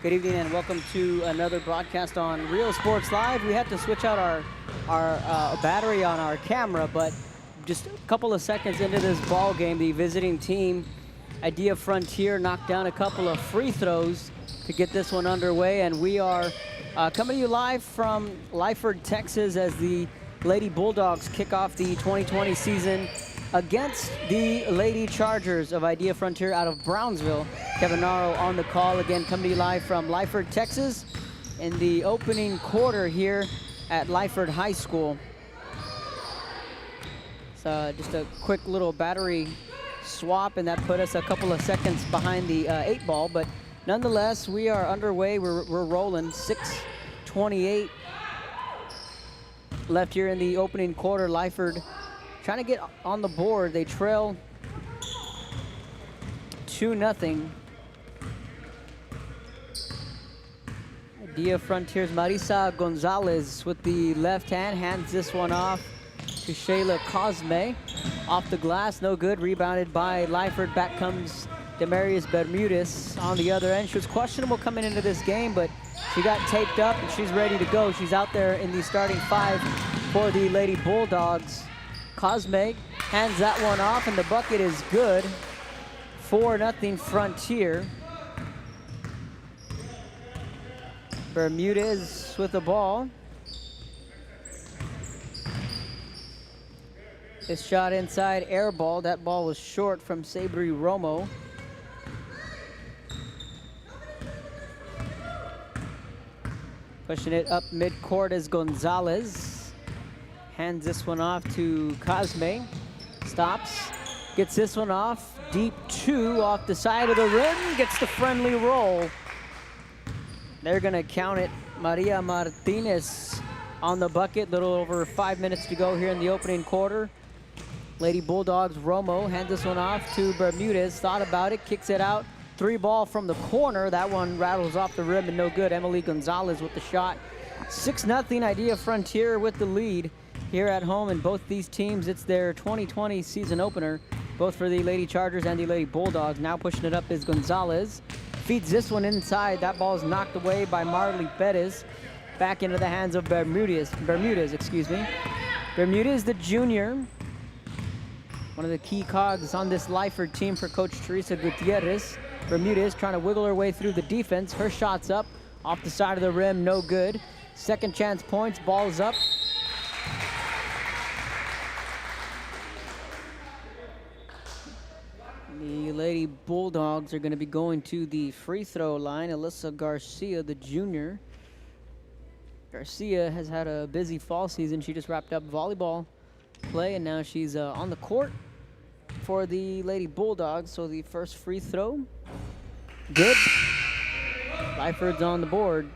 Good evening and welcome to another broadcast on Real Sports Live. We had to switch out our battery on our camera, but just a couple of seconds into this ball game, the visiting team, Idea Frontier, knocked down a couple of free throws to get this one underway, and we are coming to you live from Lyford, Texas, as the Lady Bulldogs kick off the 2020 season against the Lady Chargers of Idea Frontier out of Brownsville. Kevin Naro on the call again, coming to you live from Lyford, Texas, in the opening quarter here at Lyford High School. So just a quick little battery swap, and that put us a couple of seconds behind the 8 ball, but nonetheless, we are underway. We're rolling. 6:28 left here in the opening quarter. Lyford trying to get on the board. They trail 2-0. Idea Frontiers Marisa Gonzalez with the left hand hands this one off to Shayla Cosme. Off the glass, no good. Rebounded by Lyford. Back comes Demarius Bermudez on the other end. She was questionable coming into this game, but she got taped up and she's ready to go. She's out there in the starting 5 for the Lady Bulldogs. Cosme hands that one off, and the bucket is good. 4-0 Frontier. Bermudez with the ball. This shot inside, air ball. That ball was short from Sabri Romo. Pushing it up midcourt is Gonzalez. Hands this one off to Cosme. Stops, gets this one off. Deep 2 off the side of the rim. Gets the friendly roll. They're gonna count it. Maria Martinez on the bucket. Little over 5 minutes to go here in the opening quarter. Lady Bulldogs, Romo hands this one off to Bermudez. Thought about it, kicks it out. 3 ball from the corner. That one rattles off the rim and no good. Emily Gonzalez with the shot. 6-0 Idea Frontier with the lead here at home. And both these teams, it's their 2020 season opener, both for the Lady Chargers and the Lady Bulldogs. Now pushing it up is Gonzalez. Feeds this one inside. That ball is knocked away by Marley Bettis. Back into the hands of Bermudez, excuse me. Bermudez, the junior, one of the key cogs on this Lyford team for Coach Teresa Gutierrez. Bermudez trying to wiggle her way through the defense. Her shot's up, off the side of the rim, no good. Second chance points, ball's up. The Lady Bulldogs are going to be going to the free throw line. Alyssa Garcia, the junior. Garcia has had a busy fall season. She just wrapped up volleyball play, and now she's on the court for the Lady Bulldogs. So the first free throw, good. Lyford's on the board.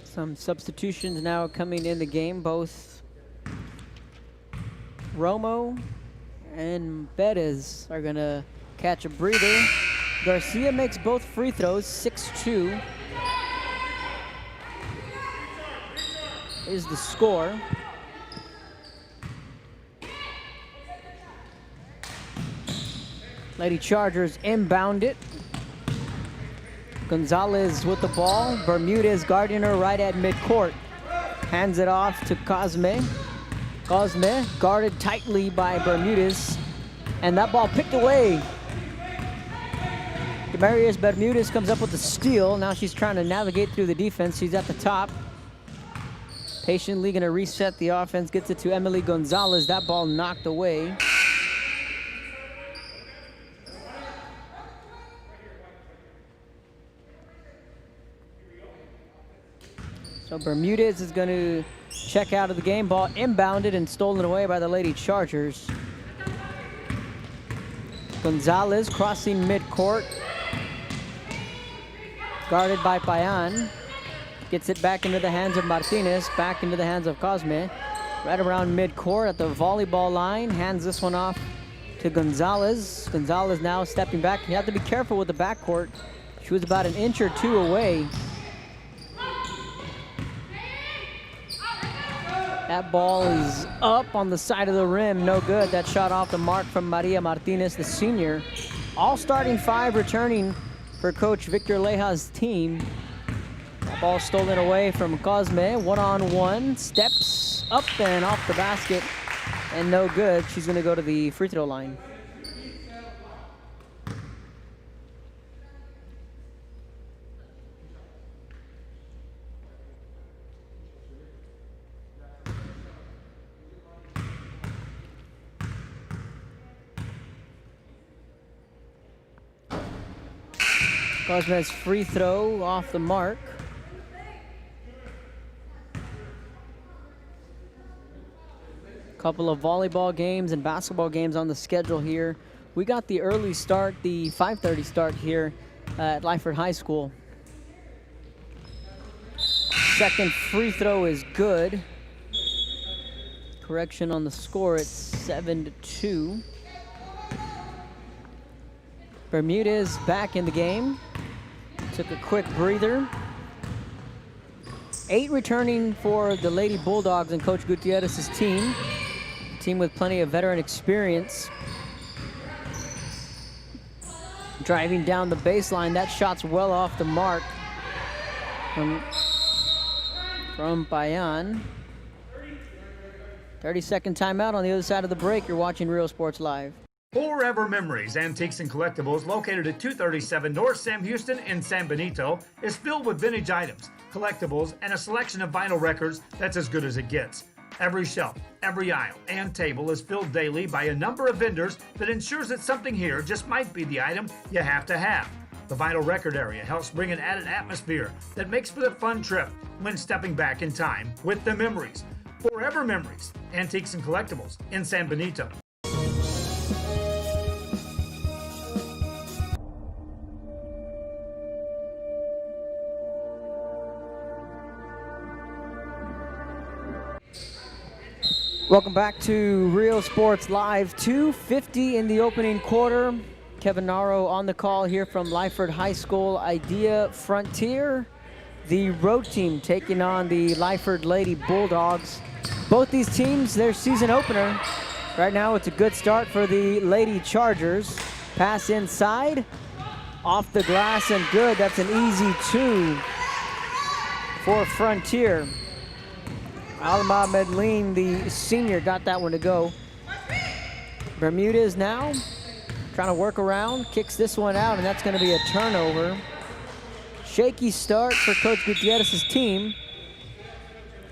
Some substitutions now coming in the game. Both Romo and Bettis are going to catch a breather. Garcia makes both free throws, 6-2 is the score. Lady Chargers inbound it. Gonzalez with the ball. Bermudez guarding her right at midcourt. Hands it off to Cosme. Cosme guarded tightly by Bermudez, and that ball picked away. Demarius Bermudez comes up with the steal. Now she's trying to navigate through the defense. She's at the top. Patiently going to reset the offense. Gets it to Emily Gonzalez. That ball knocked away. So Bermudez is going to check out of the game. Ball inbounded and stolen away by the Lady Chargers. Gonzalez crossing midcourt. Guarded by Payan. Gets it back into the hands of Martinez. Back into the hands of Cosme. Right around midcourt at the volleyball line. Hands this one off to Gonzalez. Gonzalez now stepping back. You have to be careful with the backcourt. She was about an inch or two away. That ball is up on the side of the rim, no good. That shot off the mark from Maria Martinez, the senior. All starting 5 returning for Coach Victor Leja's team. That ball stolen away from Cosme, one-on-one, steps up and off the basket, and no good. She's gonna go to the free throw line. Cosme's free throw off the mark. Couple of volleyball games and basketball games on the schedule here. We got the early start, the 5:30 start here at Lyford High School. Second free throw is good. Correction on the score, it's 7-2. Bermudez back in the game. Took a quick breather. 8 returning for the Lady Bulldogs and Coach Gutierrez's team. A team with plenty of veteran experience. Driving down the baseline, that shot's well off the mark from Bayan. 30-second timeout on the other side of the break. You're watching Real Sports Live. Forever Memories, Antiques and Collectibles, located at 237 North Sam Houston in San Benito, is filled with vintage items, collectibles, and a selection of vinyl records that's as good as it gets. Every shelf, every aisle, and table is filled daily by a number of vendors that ensures that something here just might be the item you have to have. The vinyl record area helps bring an added atmosphere that makes for the fun trip when stepping back in time with the memories. Forever Memories, Antiques and Collectibles in San Benito. Welcome back to Real Sports Live. 2:50 in the opening quarter. Kevin Naro on the call here from Lyford High School. Idea Frontier, the road team taking on the Lyford Lady Bulldogs. Both these teams, their season opener. Right now it's a good start for the Lady Chargers. Pass inside, off the glass and good. That's an easy 2 for Frontier. Alma Medellin, the senior, got that one to go. Bermudez now trying to work around, kicks this one out, and that's going to be a turnover. Shaky start for Coach Gutierrez's team.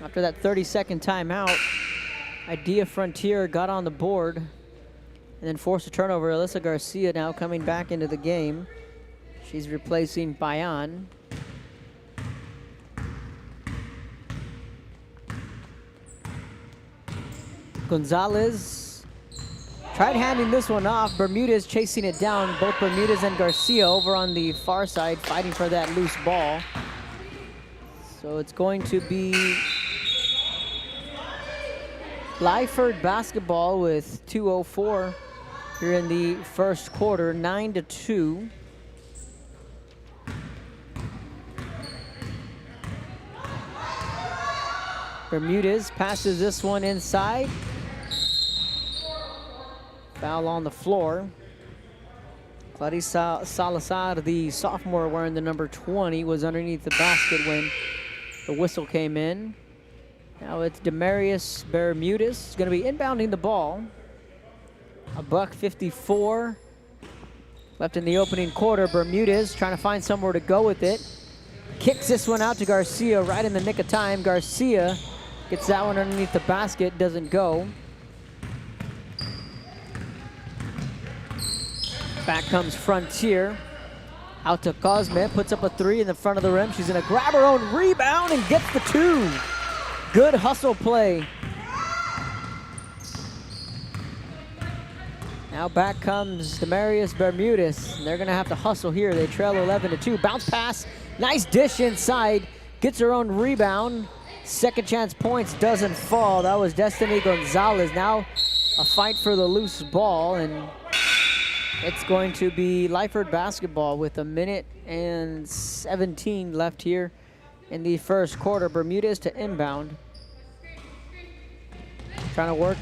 After that 30-second timeout, Idea Frontier got on the board and then forced a turnover. Alyssa Garcia now coming back into the game. She's replacing Bayan. Gonzalez tried handing this one off. Bermudez chasing it down. Both Bermudez and Garcia over on the far side fighting for that loose ball. So it's going to be Lyford basketball with 2:04 here in the first quarter, 9-2. Bermudez passes this one inside. Foul on the floor. Clarissa Salazar, the sophomore wearing the number 20, was underneath the basket when the whistle came in. Now it's Demarius Bermudez going to be inbounding the ball. $1:54 left in the opening quarter. Bermudez trying to find somewhere to go with it. Kicks this one out to Garcia right in the nick of time. Garcia gets that one underneath the basket, doesn't go. Back comes Frontier. Out to Cosme, puts up a 3 in the front of the rim. She's gonna grab her own rebound and gets the 2. Good hustle play. Now back comes Demarius Bermudez. They're gonna have to hustle here. They trail 11-2. Bounce pass, nice dish inside. Gets her own rebound. Second chance points, doesn't fall. That was Destiny Gonzalez. Now a fight for the loose ball, and it's going to be Lyford basketball with 1:17 left here in the first quarter. Bermudez to inbound. Trying to work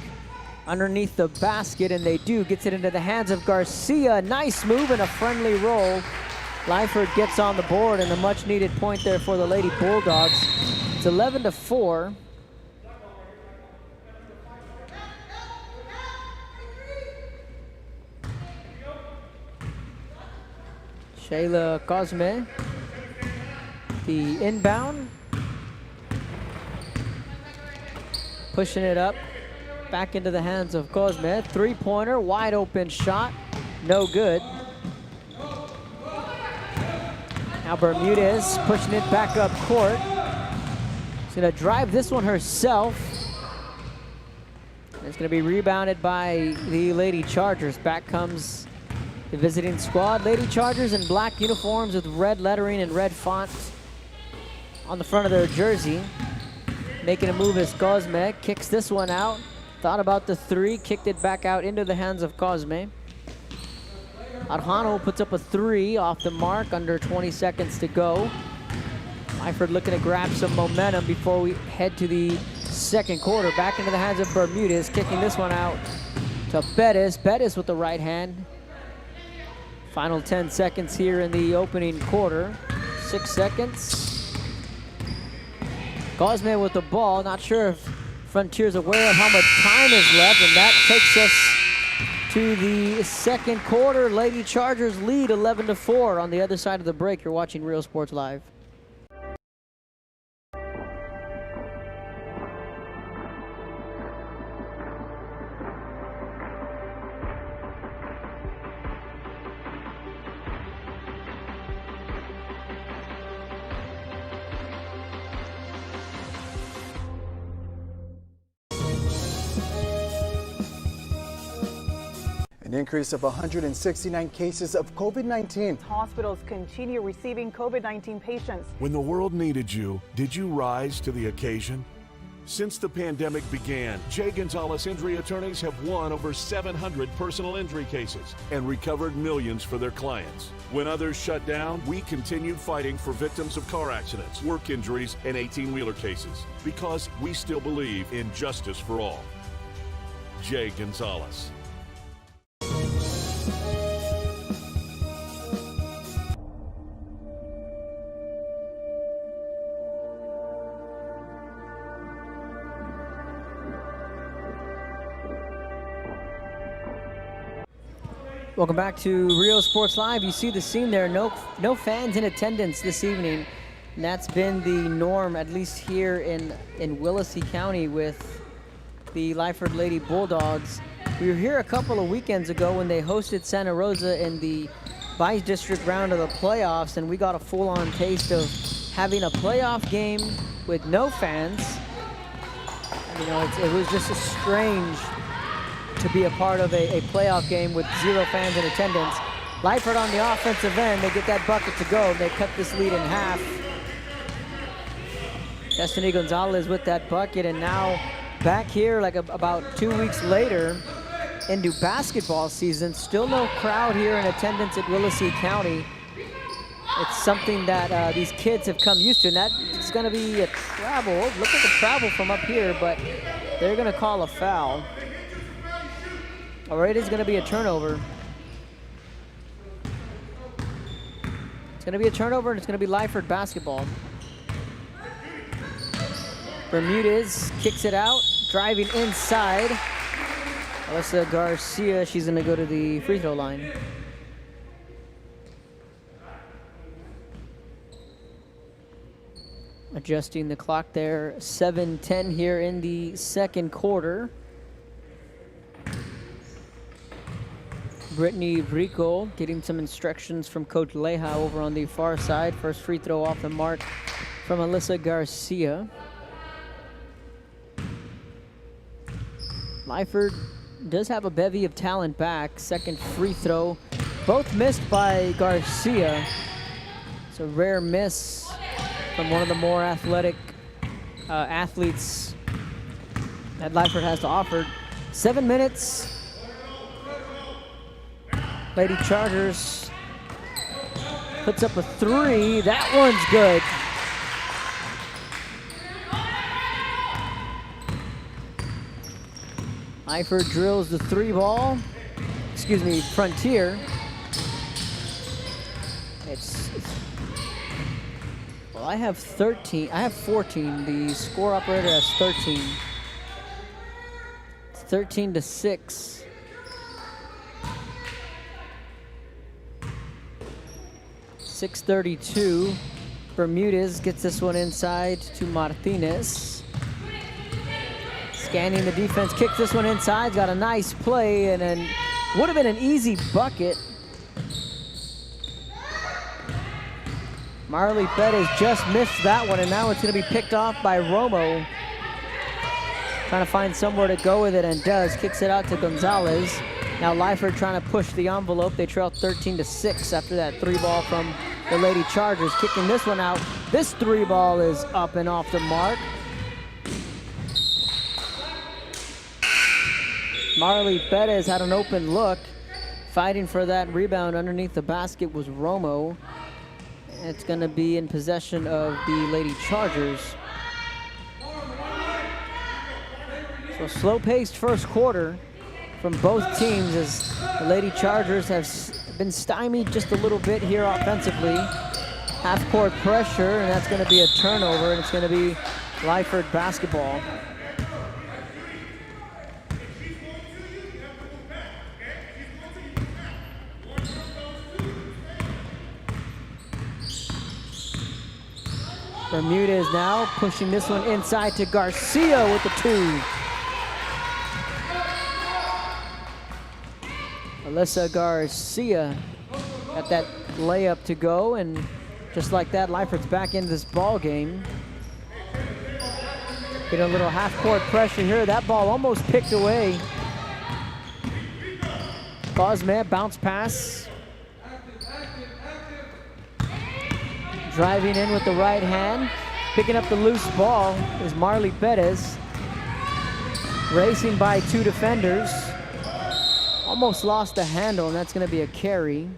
underneath the basket, and they do. Gets it into the hands of Garcia. Nice move and a friendly roll. Lyford gets on the board, and a much-needed point there for the Lady Bulldogs. It's 11-4. Shayla Cosme, the inbound. Pushing it up, back into the hands of Cosme. Three-pointer, wide open shot, no good. Now Bermudez pushing it back up court. She's gonna drive this one herself. It's gonna be rebounded by the Lady Chargers. Back comes the visiting squad. Lady Chargers in black uniforms with red lettering and red font on the front of their jersey. Making a move is Cosme. Kicks this one out. Thought about the three, kicked it back out into the hands of Cosme. Arjano puts up a three off the mark, under 20 seconds to go. Lyford looking to grab some momentum before we head to the second quarter. Back into the hands of Bermudez, kicking this one out to Bettis. Bettis with the right hand. Final 10 seconds here in the opening quarter. 6 seconds. Cosme with the ball. Not sure if Frontier's aware of how much time is left, and that takes us to the second quarter. Lady Chargers lead 11-4 on the other side of the break. You're watching Real Sports Live. An increase of 169 cases of COVID-19. Hospitals continue receiving COVID-19 patients. When the world needed you, did you rise to the occasion? Since the pandemic began, J. Gonzalez Injury Attorneys have won over 700 personal injury cases and recovered millions for their clients. When others shut down, we continued fighting for victims of car accidents, work injuries, and 18-wheeler cases because we still believe in justice for all. J. Gonzalez. Welcome back to Real Sports Live. You see the scene there. No fans in attendance this evening. And that's been the norm, at least here in Willacy County with the Lyford Lady Bulldogs. We were here a couple of weekends ago when they hosted Santa Rosa in the Vice District round of the playoffs, and we got a full-on taste of having a playoff game with no fans. You know, it was just a strange to be a part of a playoff game with 0 fans in attendance. Lyford on the offensive end, they get that bucket to go. They cut this lead in half. Destiny Gonzalez with that bucket, and now back here like about 2 weeks later into basketball season. Still no crowd here in attendance at Willacy County. It's something that these kids have come used to, and that is going to be a travel. Look at the travel from up here, but they're going to call a foul. All right, it's going to be a turnover. It's going to be a turnover, and it's going to be Lyford basketball. Bermudez kicks it out, driving inside. Alyssa Garcia, she's going to go to the free throw line. Adjusting the clock there, 7:10 here in the second quarter. Brittany Rico getting some instructions from Coach Leja over on the far side. First free throw off the mark from Alyssa Garcia. Lyford does have a bevy of talent back. Second free throw, both missed by Garcia. It's a rare miss from one of the more athletic athletes that Lyford has to offer. 7 minutes. Lady Chargers puts up a three. That one's good. Lyford drills the 3-ball. Excuse me, Frontier. Well, I have 13. I have 14. The score operator has 13. It's 13-6. .632. Bermudez gets this one inside to Martinez. Scanning the defense, kicks this one inside. Got a nice play, and then would have been an easy bucket. Marley Perez just missed that one, and now it's going to be picked off by Romo. Trying to find somewhere to go with it, and does. Kicks it out to Gonzalez. Now Lyford trying to push the envelope. They trail 13-6 after that 3-ball from the Lady Chargers. Kicking this one out. This 3-ball is up and off the mark. Marley Perez had an open look. Fighting for that rebound underneath the basket was Romo. It's going to be in possession of the Lady Chargers. So slow-paced first quarter from both teams as the Lady Chargers have been stymied just a little bit here offensively. Half-court pressure, and that's going to be a turnover, and it's going to be Lyford basketball. Bermudez now pushing this one inside to Garcia with the 2. Alyssa Garcia got that layup to go, and just like that, Lyford's back into this ball game. Get a little half-court pressure here. That ball almost picked away. Cosme, bounce pass. Driving in with the right hand. Picking up the loose ball is Marley Perez. Racing by 2 defenders. Almost lost the handle, and that's going to be a carry.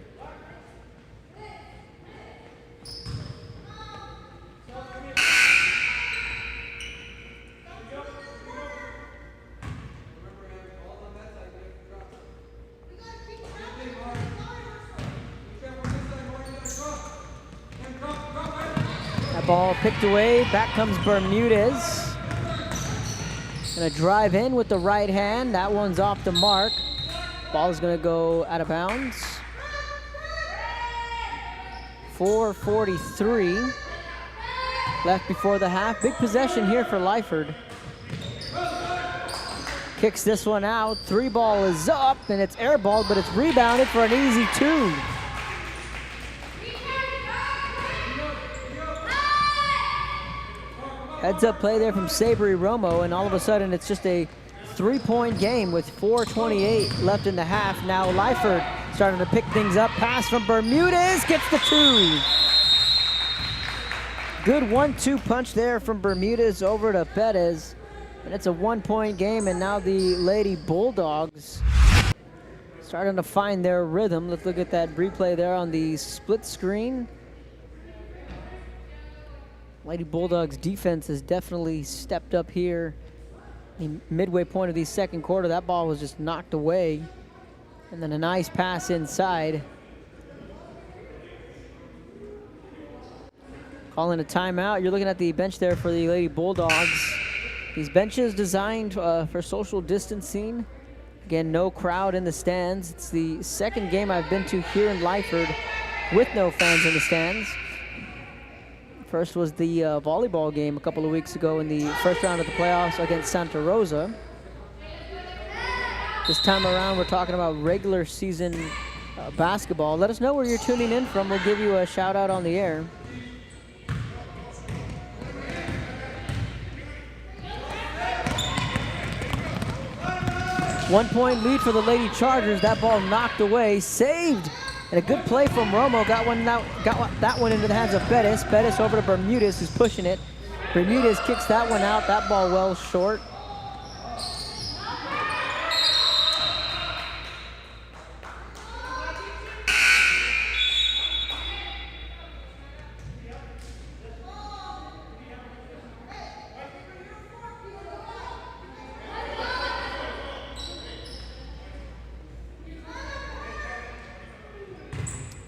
That ball picked away. Back comes Bermudez. Gonna drive in with the right hand. That one's off the mark. Ball is going to go out of bounds. 4:43 left before the half. Big possession here for Lyford. Kicks this one out. 3-ball is up, and it's airballed, but it's rebounded for an easy 2. Heads-up play there from Sabri Romo, and all of a sudden it's just a 3-point game with 4:28 left in the half. Now Lyford starting to pick things up. Pass from Bermudez, gets the 2. Good 1-2 punch there from Bermudez over to Perez. And it's a 1-point game, and now the Lady Bulldogs starting to find their rhythm. Let's look at that replay there on the split screen. Lady Bulldogs defense has definitely stepped up here. The midway point of the second quarter, that ball was just knocked away. And then a nice pass inside. Calling a timeout. You're looking at the bench there for the Lady Bulldogs. These benches designed for social distancing. Again, no crowd in the stands. It's the second game I've been to here in Lyford with no fans in the stands. First was the volleyball game a couple of weeks ago in the first round of the playoffs against Santa Rosa. This time around, we're talking about regular season basketball. Let us know where you're tuning in from. We'll give you a shout out on the air. One-point lead for the Lady Chargers. That ball knocked away, saved. And a good play from Romo. Got that one into the hands of Perez. Perez over to Bermudez, who's pushing it. Bermudez kicks that one out. That ball well short.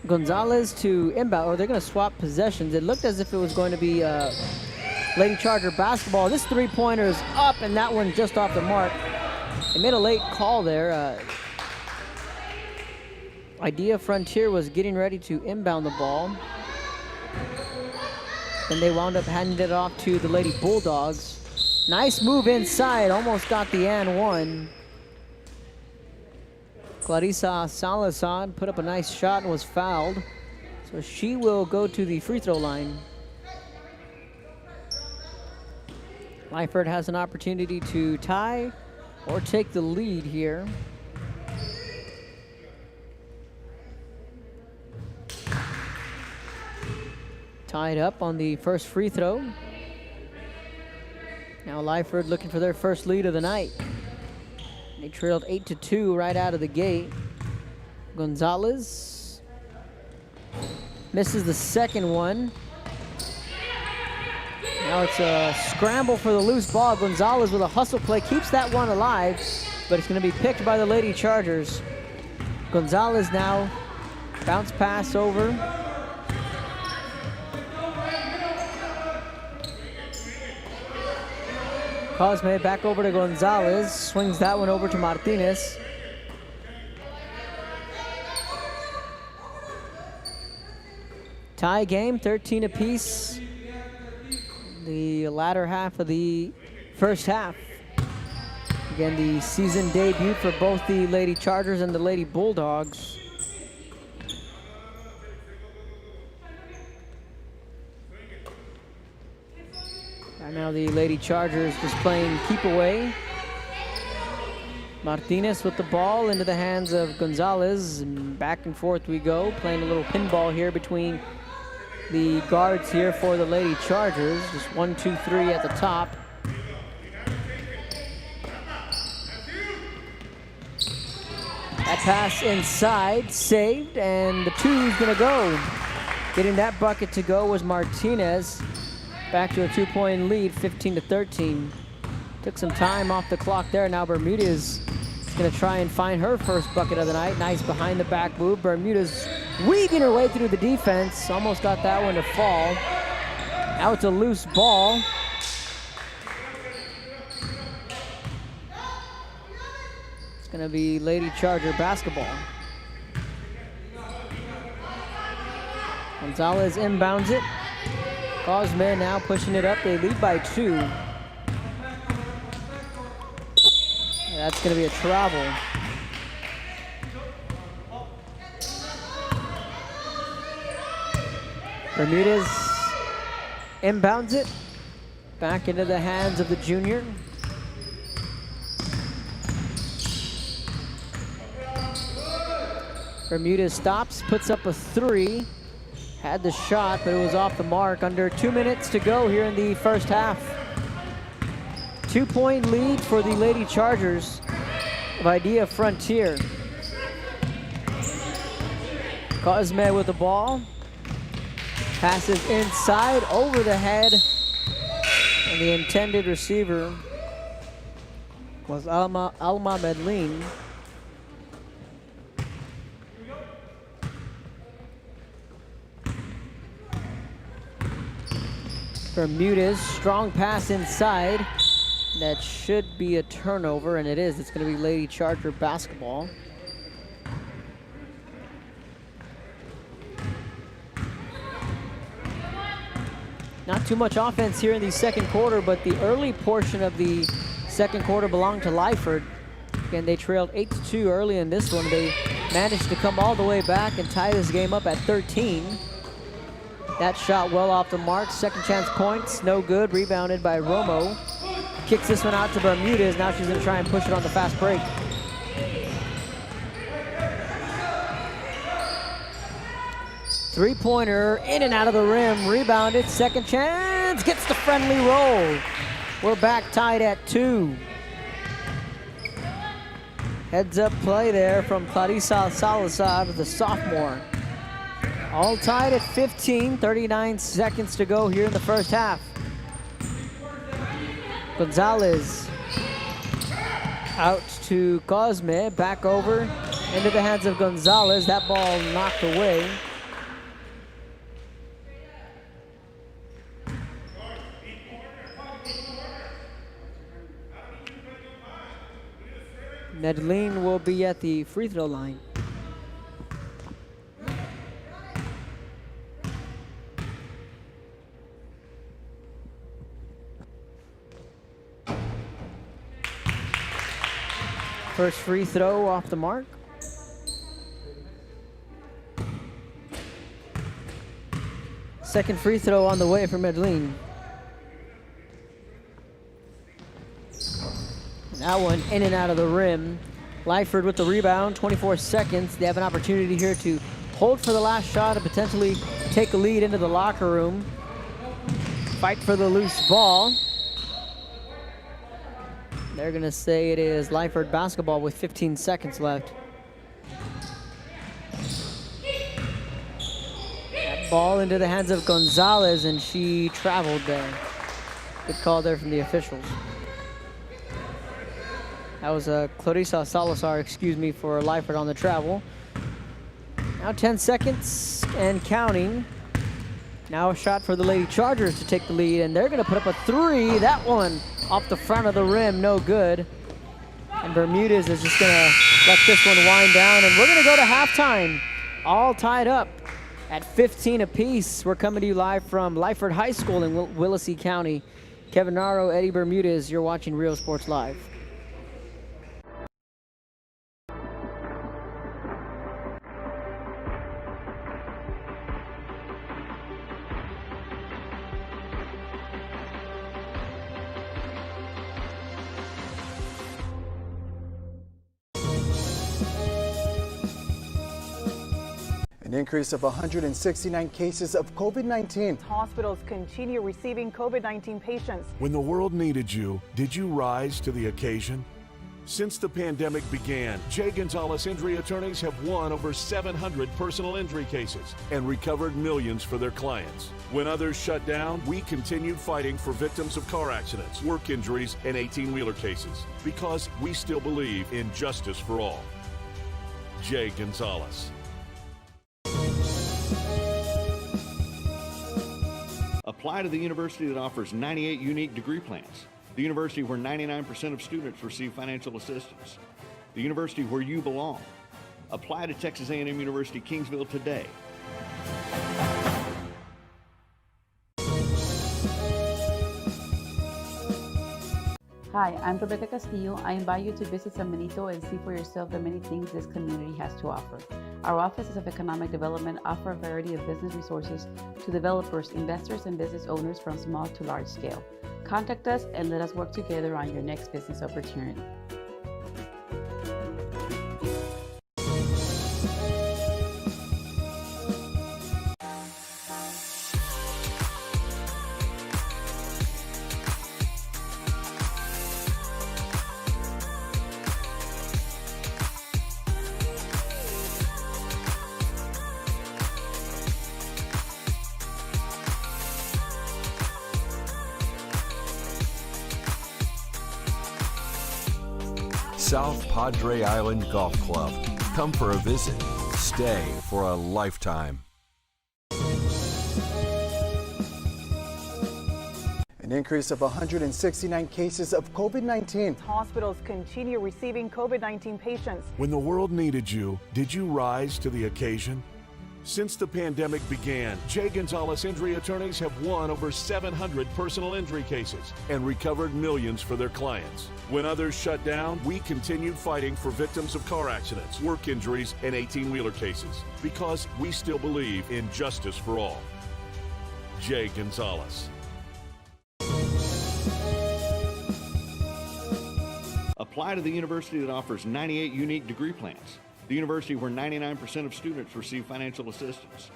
Gonzalez to inbound, or they're going to swap possessions. It looked as if it was going to be Lady Charger basketball. This three-pointer is up, and that one just off the mark. They made a late call there. Idea Frontier was getting ready to inbound the ball. Then they wound up handing it off to the Lady Bulldogs. Nice move inside, almost got the and one. Clarissa Salazar put up a nice shot and was fouled. So she will go to the free throw line. Lyford has an opportunity to tie or take the lead here. Tied up on the first free throw. Now Lyford looking for their first lead of the night. They trailed 8-2 right out of the gate. Gonzalez misses the second one. Now it's a scramble for the loose ball. Gonzalez with a hustle play keeps that one alive, but it's going to be picked by the Lady Chargers. Gonzalez now bounce pass over. Cosme back over to Gonzalez, swings that one over to Martinez. Tie game, 13 apiece. The latter half of the first half. Again, the season debut for both the Lady Chargers and the Lady Bulldogs. Right now the Lady Chargers just playing keep away. Martinez with the ball into the hands of Gonzalez. And back and forth we go, playing a little pinball here between the guards here for the Lady Chargers. Just 1, 2, 3 at the top. That pass inside, saved, and the two's gonna go. Getting that bucket to go was Martinez. Back to a 2-point lead, 15-13. Took some time off the clock there. Now Bermudez is gonna try and find her first bucket of the night. Nice behind the back move. Bermudez weaving her way through the defense. Almost got that one to fall. Now it's a loose ball. It's gonna be Lady Charger basketball. Gonzalez inbounds it. Cosme now pushing it up. They lead by 2. That's gonna be a travel. Bermudez inbounds it. Back into the hands of the junior. Bermudez stops, puts up a 3. Had the shot, but it was off the mark. Under 2 minutes to go here in the first half. 2-point lead for the Lady Chargers of Idea Frontier. Cosme with the ball. Passes inside, over the head. And the intended receiver was Alma Medellin. Bermudez, strong pass inside. That should be a turnover, and it is. It's going to be Lady Charger basketball. Not too much offense here in the second quarter, but the early portion of the second quarter belonged to Lyford. Again, they trailed 8-2 early in this one. They managed to come all the way back and tie this game up at 13. That shot well off the mark. Second chance points, no good. Rebounded by Romo. Kicks this one out to Bermudez. Now she's going to try and push it on the fast break. Three-pointer in and out of the rim. Rebounded. Second chance. Gets the friendly roll. We're back tied at 2. Heads up play there from Clarissa Salazar, the sophomore. All tied at 15, 39 seconds to go here in the first half. Gonzalez out to Cosme, back over into the hands of Gonzalez. That ball knocked away. Medellin will be at the free throw line. First free throw off the mark. Second free throw on the way for Medellin. That one in and out of the rim. Lyford with the rebound, 24 seconds. They have an opportunity here to hold for the last shot and potentially take a lead into the locker room. Fight for the loose ball. They're gonna say it is Lyford basketball with 15 seconds left. That ball into the hands of Gonzalez, and she traveled there. Good call there from the officials. That was Clarissa Salazar, excuse me, for Lyford on the travel. Now 10 seconds and counting. Now a shot for the Lady Chargers to take the lead, and they're gonna put up a three. That one off the front of the rim, no good. And Bermudez is just gonna let this one wind down, and we're gonna go to halftime. All tied up at 15 apiece. We're coming to you live from Lyford High School in Willacy County. Kevin Naro, Eddie Bermudez, you're watching Real Sports Live. An increase of 169 cases of COVID-19. Hospitals continue receiving COVID-19 patients. When the world needed you, did you rise to the occasion? Since the pandemic began, J. Gonzalez injury attorneys have won over 700 personal injury cases and recovered millions for their clients. When others shut down, we continued fighting for victims of car accidents, work injuries, and 18-wheeler cases because we still believe in justice for all. J. Gonzalez. Apply to the university that offers 98 unique degree plans. The university where 99% of students receive financial assistance. The university where you belong. Apply to Texas A&M University Kingsville today. Hi, I'm Rebecca Castillo. I invite you to visit San Benito and see for yourself the many things this community has to offer. Our offices of economic development offer a variety of business resources to developers, investors, and business owners from small to large scale. Contact us and let us work together on your next business opportunity. South Padre Island Golf Club. Come for a visit. Stay for a lifetime. An increase of 169 cases of COVID-19. Hospitals continue receiving COVID-19 patients. When the world needed you, did you rise to the occasion? Since the pandemic began, J. Gonzalez injury attorneys have won over 700 personal injury cases and recovered millions for their clients. When others shut down, we continued fighting for victims of car accidents, work injuries, and 18-wheeler cases because we still believe in justice for all. J. Gonzalez. Apply to the university that offers 98 unique degree plans. The university where 99% of students receive financial assistance.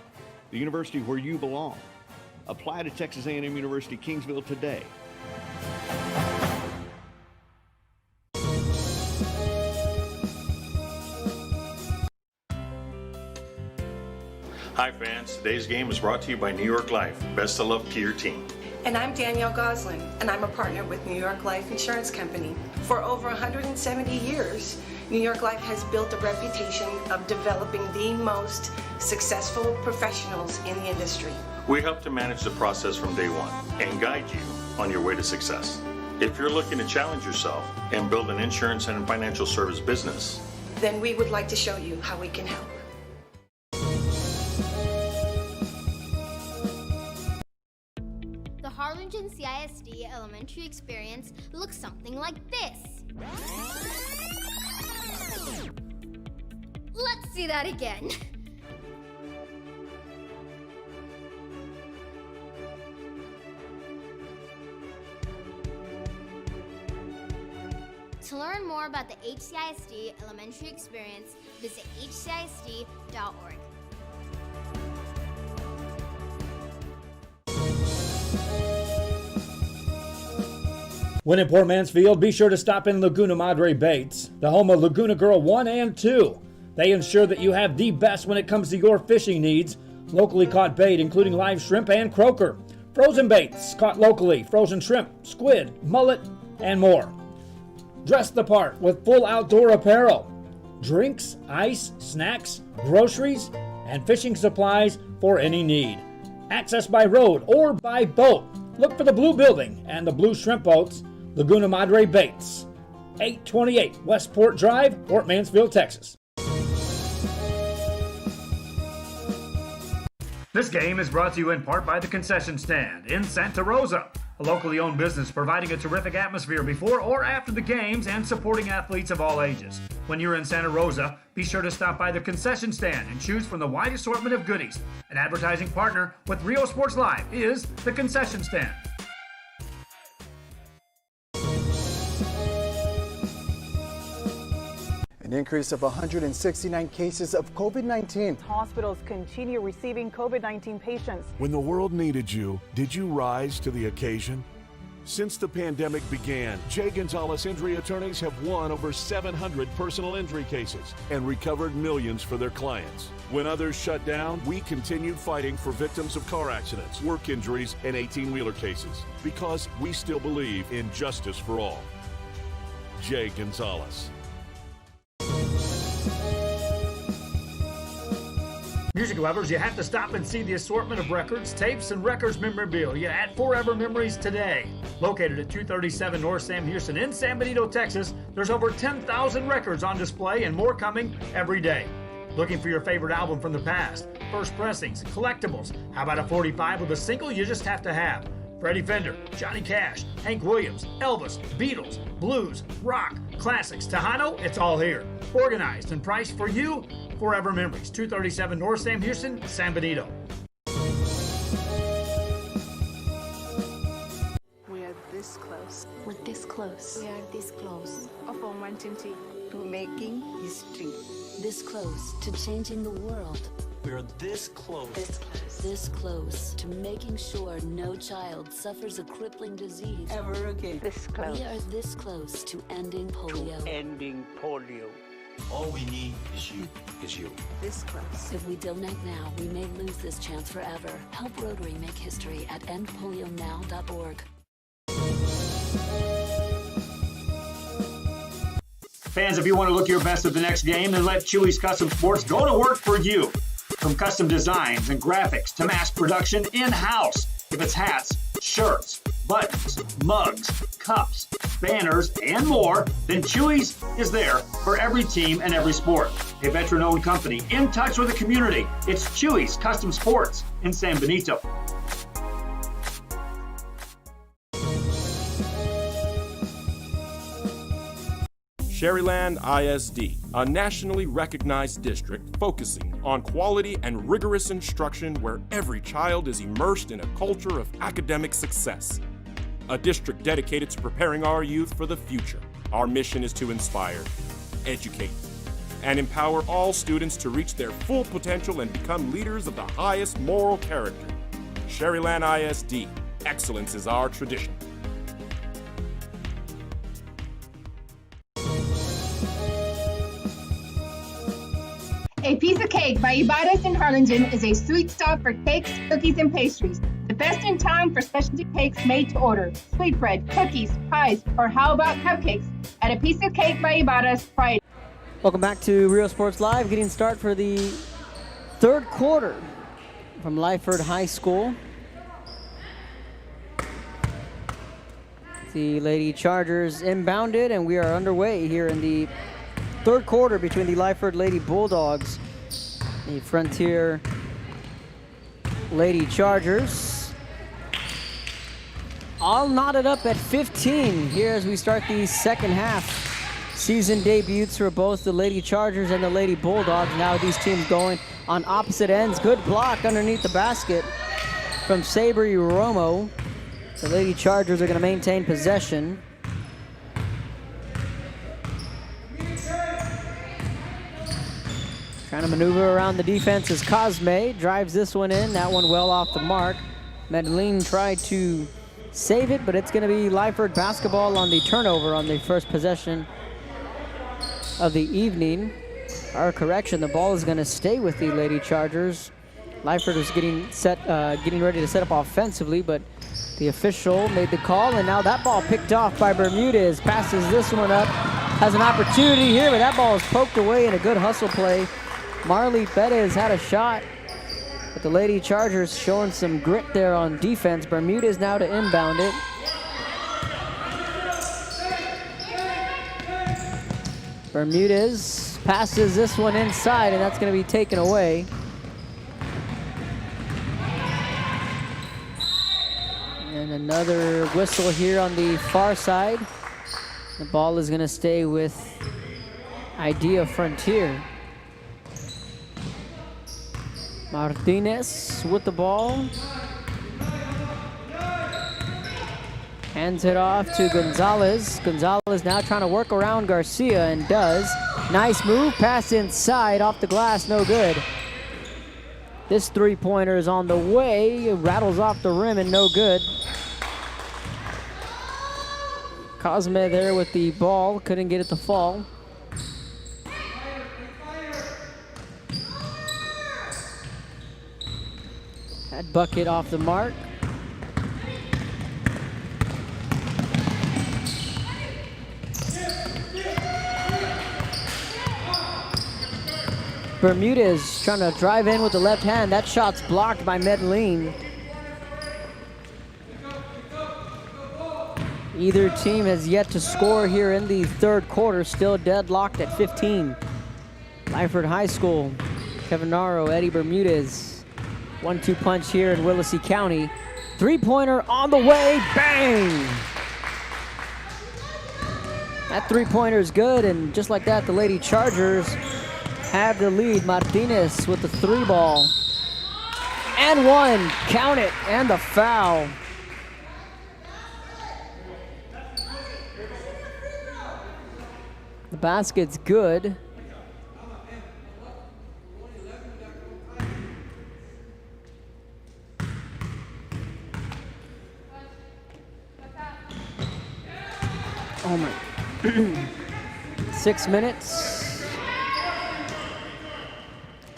The university where you belong. Apply to Texas A&M University Kingsville today. Hi fans, today's game is brought to you by New York Life. Best of luck to your team. And I'm Danielle Goslin, and I'm a partner with New York Life Insurance Company. For over 170 years, New York Life has built a reputation of developing the most successful professionals in the industry. We help to manage the process from day one and guide you on your way to success. If you're looking to challenge yourself and build an insurance and financial service business, then we would like to show you how we can help. The Harlingen CISD elementary experience looks something like this. Let's see that again. To learn more about the HCISD elementary experience, visit hcisd.org. When in Port Mansfield, be sure to stop in Laguna Madre Baits, the home of Laguna Girl 1 and 2. They ensure that you have the best when it comes to your fishing needs. Locally caught bait, including live shrimp and croaker. Frozen baits, caught locally, frozen shrimp, squid, mullet, and more. Dress the part with full outdoor apparel. Drinks, ice, snacks, groceries, and fishing supplies for any need. Access by road or by boat. Look for the blue building and the blue shrimp boats, Laguna Madre Baits. 828 Westport Drive, Port Mansfield, Texas. This game is brought to you in part by the Concession Stand in Santa Rosa, a locally owned business providing a terrific atmosphere before or after the games and supporting athletes of all ages. When you're in Santa Rosa, be sure to stop by the Concession Stand and choose from the wide assortment of goodies. An advertising partner with Rio Sports Live is the Concession Stand. An increase of 169 cases of COVID-19. Hospitals continue receiving COVID-19 patients. When the world needed you, did you rise to the occasion? Since the pandemic began, J. Gonzalez Injury Attorneys have won over 700 personal injury cases and recovered millions for their clients. When others shut down, we continued fighting for victims of car accidents, work injuries, and 18-wheeler cases because we still believe in justice for all. J. Gonzalez. Music lovers, you have to stop and see the assortment of records, tapes, and records memorabilia at Forever Memories today. Located at 237 North Sam Houston in San Benito, Texas, there's over 10,000 records on display and more coming every day. Looking for your favorite album from the past, first pressings, collectibles, how about a 45 with a single you just have to have? Freddie Fender, Johnny Cash, Hank Williams, Elvis, Beatles, blues, rock, classics, Tejano, it's all here. Organized and priced for you. Forever Memories, 237 North Sam Houston, San Benito. We are this close. We're this close. We are this close. Of uncertainty to making history. This close to changing the world. We're this close. This close. This close to making sure no child suffers a crippling disease ever again. This close. We are this close to ending polio. Ending polio. All we need is you. This close. If we donate now, we may lose this chance forever. Help Rotary make history at endpolionow.org. Fans, if you want to look your best at the next game, then let Chewy's Custom Sports go to work for you. From custom designs and graphics to mass production in-house. If it's hats, shirts, buttons, mugs, cups, banners, and more, then Chewy's is there for every team and every sport. A veteran-owned company in touch with the community. It's Chewy's Custom Sports in San Benito. Sherryland ISD, a nationally recognized district focusing on quality and rigorous instruction where every child is immersed in a culture of academic success. A district dedicated to preparing our youth for the future. Our mission is to inspire, educate, and empower all students to reach their full potential and become leaders of the highest moral character. Sherryland ISD, excellence is our tradition. A Piece of Cake by Ibadas in Harlingen is a sweet stop for cakes, cookies, and pastries. The best in town for specialty cakes made to order. Sweetbread, cookies, pies, or how about cupcakes? At A Piece of Cake by Ibadas Friday. Welcome back to Rio Sports Live. Getting start for the third quarter from Lyford High School. The Lady Chargers inbounded, and we are underway here in the third quarter between the Lyford Lady Bulldogs, the Frontier Lady Chargers. All knotted up at 15 here as we start the second half. Season debuts for both the Lady Chargers and the Lady Bulldogs. Now these teams going on opposite ends. Good block underneath the basket from Sabri Romo. The Lady Chargers are going to maintain possession. Trying to maneuver around the defense is Cosme. Drives this one in. That one well off the mark. Medellin tried to save it, but it's going to be Lyford basketball on the turnover on the first possession of the evening. Our correction, the ball is going to stay with the Lady Chargers. Lyford was getting ready to set up offensively, but the official made the call, and now that ball picked off by Bermudez. Passes this one up, has an opportunity here, but that ball is poked away in a good hustle play. Marley Bettis had a shot, but the Lady Chargers showing some grit there on defense. Bermudez now to inbound it. Bermudez passes this one inside, and that's going to be taken away. And another whistle here on the far side. The ball is going to stay with Idea Frontier. Martinez with the ball. Hands it off to Gonzalez. Gonzalez now trying to work around Garcia, and does. Nice move, pass inside, off the glass, no good. This three-pointer is on the way. It rattles off the rim and no good. Cosme there with the ball, couldn't get it to fall. That bucket off the mark. Bermudez trying to drive in with the left hand. That shot's blocked by Medellin. Either team has yet to score here in the third quarter. Still deadlocked at 15. Lyford High School, Kevin Naro, Eddie Bermudez. 1-2 punch here in Willacy County. Three-pointer on the way, bang! That three-pointer is good, and just like that, the Lady Chargers have the lead. Martinez with the three ball. And one, count it, and the foul. The basket's good. Oh my. 6 minutes.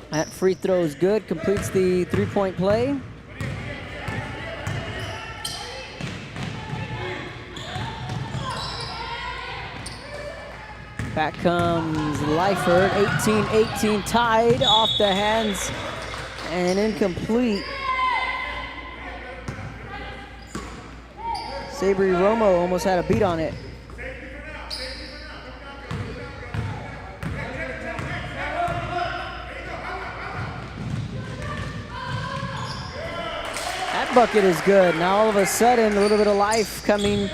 That free throw is good, completes the three-point play. Back comes Lyford, 18-18 tied, off the hands and incomplete. Sabri Romo almost had a beat on it. That bucket is good. Now all of a sudden, a little bit of life coming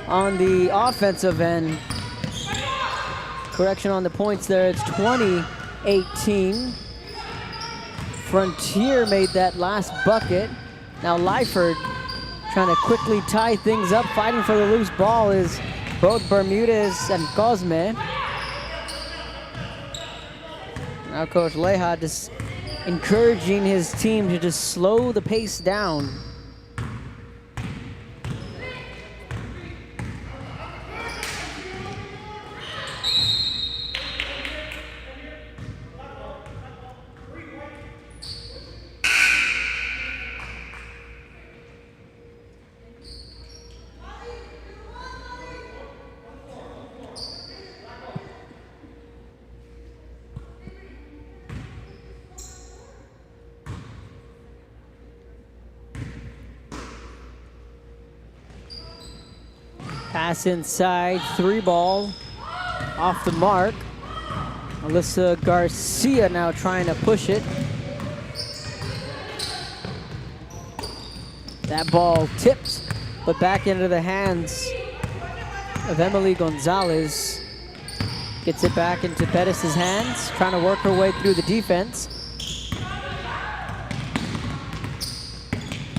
on the offensive end. Correction on the points there, it's 20-18. Frontier made that last bucket. Now Lyford trying to quickly tie things up. Fighting for the loose ball is both Bermudez and Cosme. Now Coach Leja just encouraging his team to just slow the pace down. Pass inside, 3 ball, off the mark. Alyssa Garcia now trying to push it. That ball tipped, but back into the hands of Emily Gonzalez. Gets it back into Pettis' hands, trying to work her way through the defense.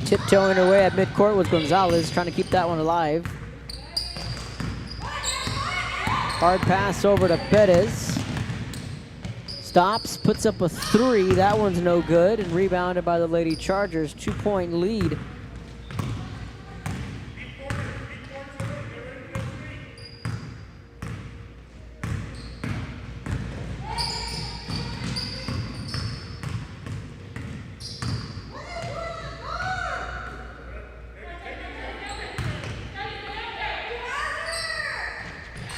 Tiptoeing her way at midcourt with Gonzalez, trying to keep that one alive. Hard pass over to Pettis. Stops, puts up a 3. That one's no good, and rebounded by the Lady Chargers. 2-point lead.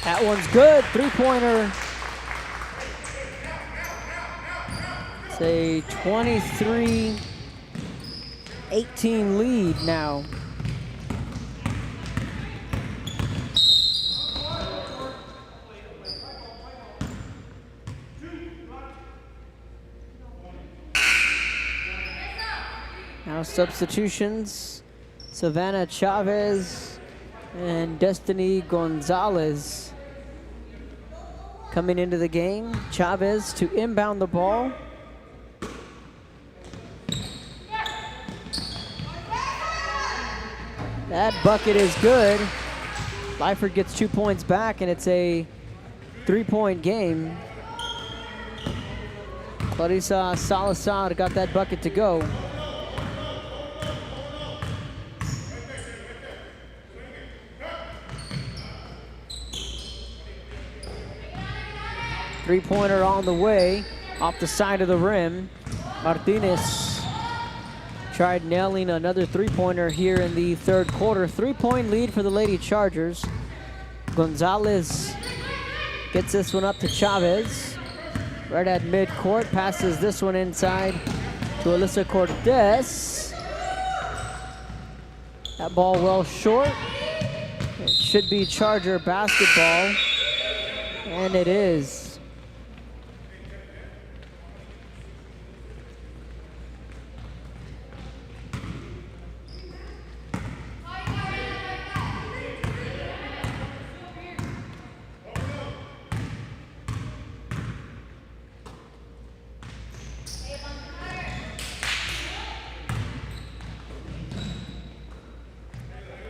That one's good, 3-pointer. It's a 23-18 lead now. Now substitutions, Savannah Chavez and Destiny Gonzalez coming into the game. Chavez to inbound the ball. That bucket is good. Lyford gets 2 points back, and it's a 3-point game. Clarissa Salazar got that bucket to go. Three-pointer on the way, off the side of the rim. Martinez tried nailing another three-pointer here in the third quarter. 3-point lead for the Lady Chargers. Gonzalez gets this one up to Chavez. Right at midcourt, passes this one inside to Alyssa Cortez. That ball well short. It should be Charger basketball, and it is.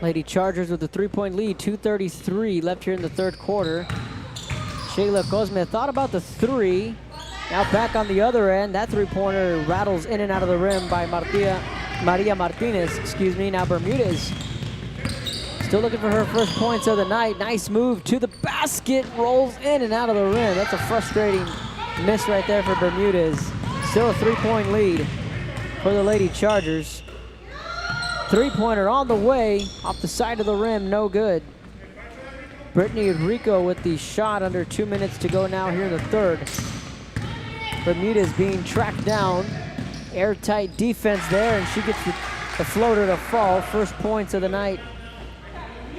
Lady Chargers with a 3-point lead, 2:33 left here in the third quarter. Shayla Cosme thought about the 3. Now back on the other end. That 3-pointer rattles in and out of the rim by Maria Martinez, excuse me. Now Bermudez still looking for her first points of the night. Nice move to the basket, rolls in and out of the rim. That's a frustrating miss right there for Bermudez. Still a 3-point lead for the Lady Chargers. 3-pointer on the way, off the side of the rim, no good. Brittany Rico with the shot, under 2 minutes to go now here in the third. Bermudez being tracked down. Airtight defense there, and she gets the floater to fall. First points of the night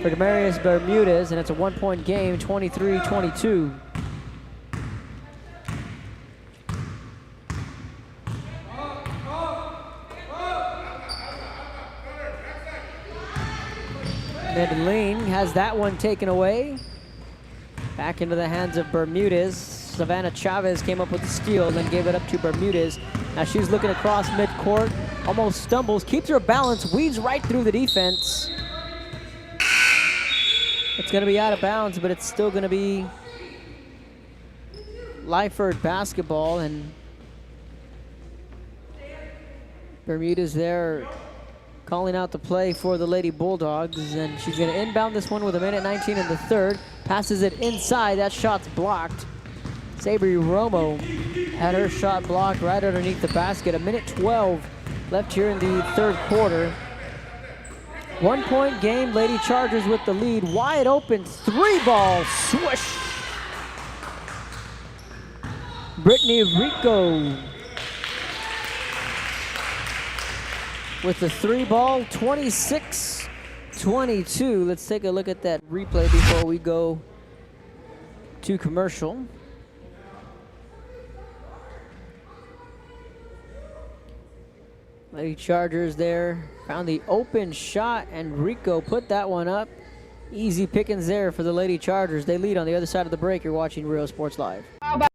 for Demarius Bermudez, and it's a 1-point game, 23-22. Medellin has that one taken away. Back into the hands of Bermudez. Savannah Chavez came up with the steal, then gave it up to Bermudez. Now she's looking across midcourt, almost stumbles, keeps her balance, weaves right through the defense. It's going to be out of bounds, but it's still going to be Lyford basketball, and Bermudez there calling out the play for the Lady Bulldogs, and she's going to inbound this one with 1:19 in the third. Passes it inside. That shot's blocked. Sabri Romo had her shot blocked right underneath the basket. 1:12 left here in the third quarter. 1-point game. Lady Chargers with the lead. Wide open 3-ball. Swoosh. Brittany Rico with the 3-ball, 26-21 26-22. Let's take a look at that replay before we go to commercial. Lady Chargers there. Found the open shot, and Rico put that one up. Easy pickings there for the Lady Chargers. They lead on the other side of the break. You're watching Real Sports Live. How about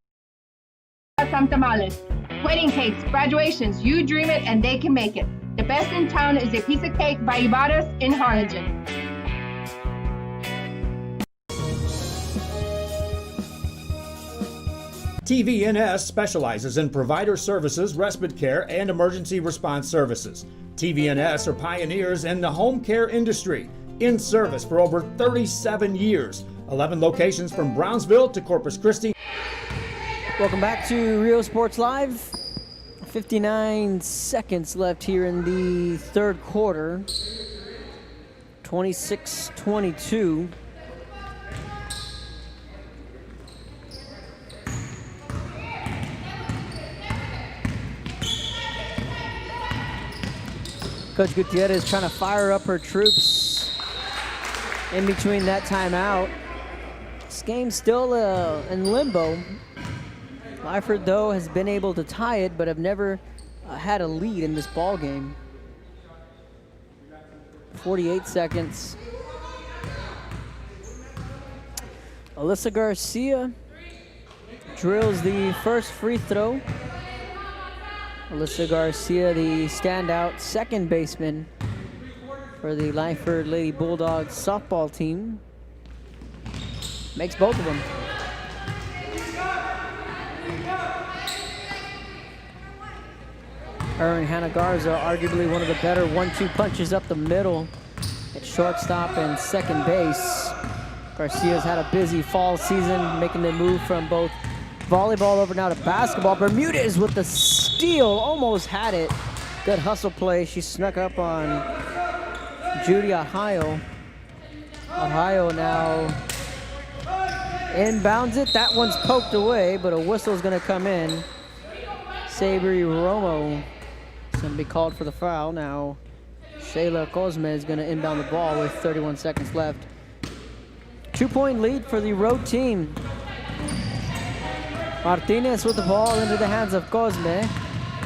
some tamales? Wedding cakes, graduations, you dream it and they can make it. The best in town is a piece of cake by Ibarra's in Harlingen. TVNS specializes in provider services, respite care, and emergency response services. TVNS are pioneers in the home care industry, in service for over 37 years. 11 locations from Brownsville to Corpus Christi. Welcome back to Real Sports Live. 59 seconds left here in the third quarter. 26-22. Coach Gutierrez trying to fire up her troops in between that timeout. This game's still in limbo. Lyford, though, has been able to tie it, but have never had a lead in this ball game. 48 seconds. Alyssa Garcia drills the first free throw. Alyssa Garcia, the standout second baseman for the Lyford Lady Bulldogs softball team. Makes both of them. Her and Hannah Garza, arguably one of the better 1-2 punches up the middle at shortstop and second base. Garcia's had a busy fall season, making the move from both volleyball over now to basketball. Bermudez with the steal, almost had it. Good hustle play. She snuck up on Judy Ohio. Ohio now inbounds it. That one's poked away, but a whistle's gonna come in. Sabri Romo is gonna be called for the foul. Now Shayla Cosme is gonna inbound the ball with 31 seconds left. 2-point lead for the road team. Martinez with the ball into the hands of Cosme.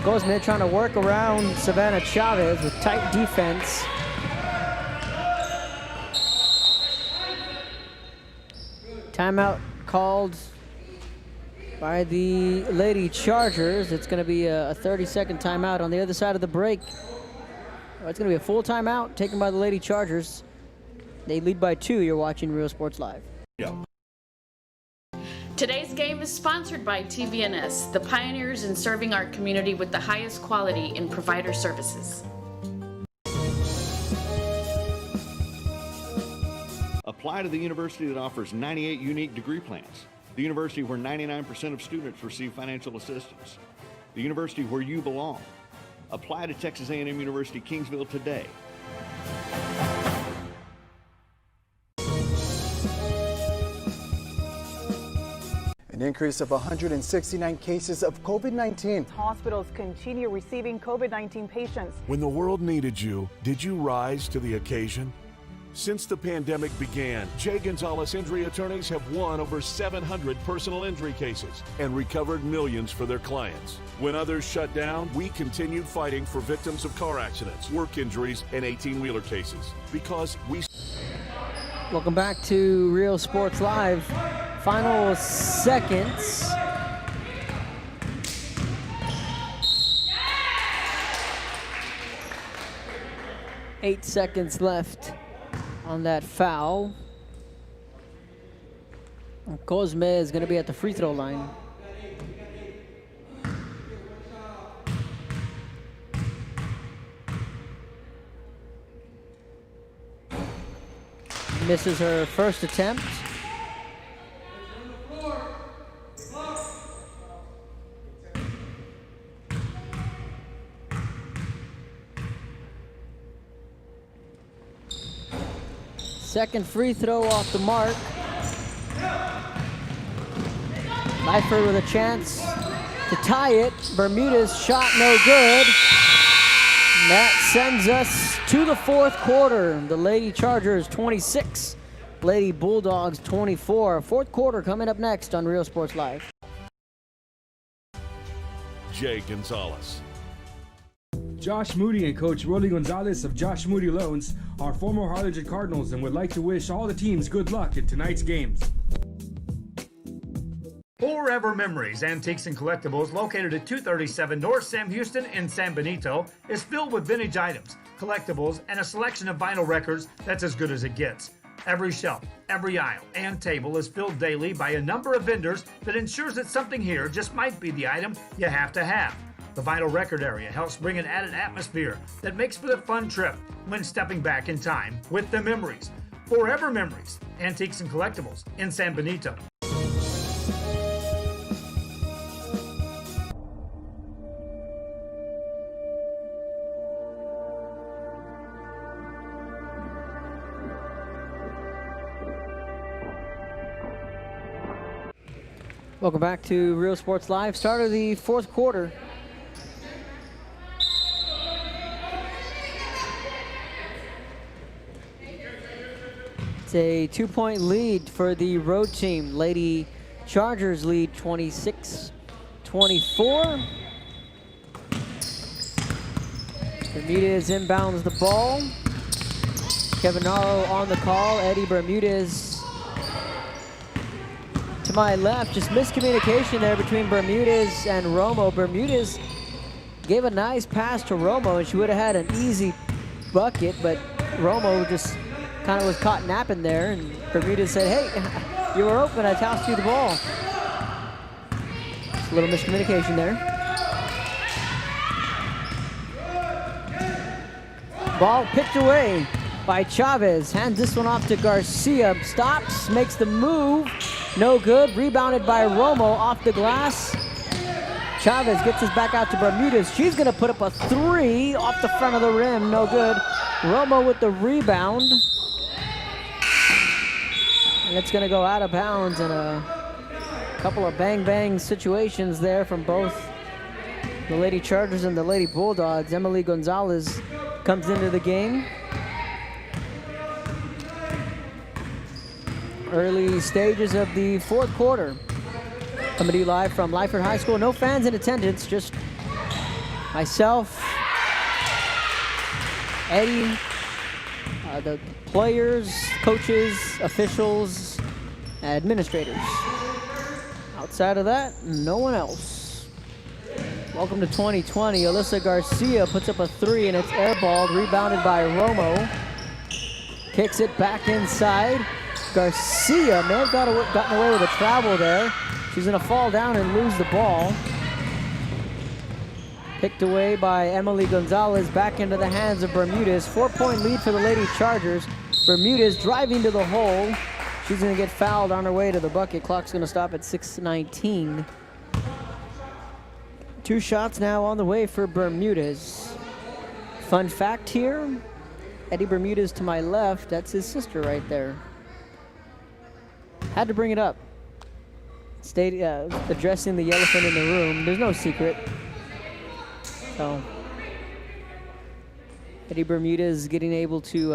Cosme trying to work around Savannah Chavez with tight defense. Timeout called by the Lady Chargers. It's going to be a 30-second timeout on the other side of the break. It's going to be a full timeout taken by the Lady Chargers. They lead by 2. You're watching Real Sports Live. Yeah. Today's game is sponsored by TVNS, the pioneers in serving our community with the highest quality in provider services. Apply to the university that offers 98 unique degree plans. The university where 99% of students receive financial assistance. The university where you belong. Apply to Texas A&M University Kingsville today. An increase of 169 cases of COVID-19. Hospitals continue receiving COVID-19 patients. When the world needed you, did you rise to the occasion? Since the pandemic began, J. Gonzalez Injury Attorneys have won over 700 personal injury cases and recovered millions for their clients. When others shut down, we continued fighting for victims of car accidents, work injuries, and 18-wheeler cases. Because we... Welcome back to Real Sports Live. Final seconds. Eight seconds left on that foul. And Cosme is going to be at the free throw line. Misses her first attempt. Second free throw off the mark. Lyford with a chance to tie it. Bermudez shot no good. And that sends us to the fourth quarter. The Lady Chargers 26, Lady Bulldogs 24. Fourth quarter coming up next on Real Sports Live. Jay Gonzalez. Josh Moody and Coach Rolly Gonzalez of Josh Moody Loans are former Harlingen Cardinals and would like to wish all the teams good luck in tonight's games. Forever Memories, Antiques and Collectibles, located at 237 North Sam Houston in San Benito, is filled with vintage items, collectibles, and a selection of vinyl records that's as good as it gets. Every shelf, every aisle, and table is filled daily by a number of vendors that ensures that something here just might be the item you have to have. The vinyl record area helps bring an added atmosphere that makes for the fun trip when stepping back in time with the memories. Forever Memories, Antiques and Collectibles in San Benito. Welcome back to Real Sports Live. Start of the fourth quarter. It's a 2-point lead for the road team. Lady Chargers lead 26-24. Bermudez inbounds the ball. Kevin Naro on the call. Eddie Bermudez to my left. Just miscommunication there between Bermudez and Romo. Bermudez gave a nice pass to Romo and she would have had an easy bucket, but Romo just kind of was caught napping there and Bermudez said, hey, you were open, I tossed you the ball. Just a little miscommunication there. Ball picked away by Chavez. Hands this one off to Garcia. Stops, makes the move. No good. Rebounded by Romo off the glass. Chavez gets this back out to Bermudez. She's going to put up a three off the front of the rim. No good. Romo with the rebound. And it's going to go out of bounds, and a couple of bang-bang situations there from both the Lady Chargers and the Lady Bulldogs. Emily Gonzalez comes into the game. Early stages of the fourth quarter. Coming to you live from Lyford High School. No fans in attendance, just myself, Eddie, the players, coaches, officials, administrators. Outside of that, no one else. Welcome to 2020. Alyssa Garcia puts up a three and it's airballed, rebounded by Romo. Kicks it back inside. Garcia may have gotten away with a travel there. She's going to fall down and lose the ball. Picked away by Emily Gonzalez, back into the hands of Bermudez. 4-point lead for the Lady Chargers. Bermudez driving to the hole. She's going to get fouled on her way to the bucket. Clock's going to stop at 6:19. 2 shots now on the way for Bermudez. Fun fact here, Eddie Bermudez to my left, that's his sister right there. Had to bring it up. Stayed addressing the elephant in the room. There's no secret. So Eddie Bermudez getting able to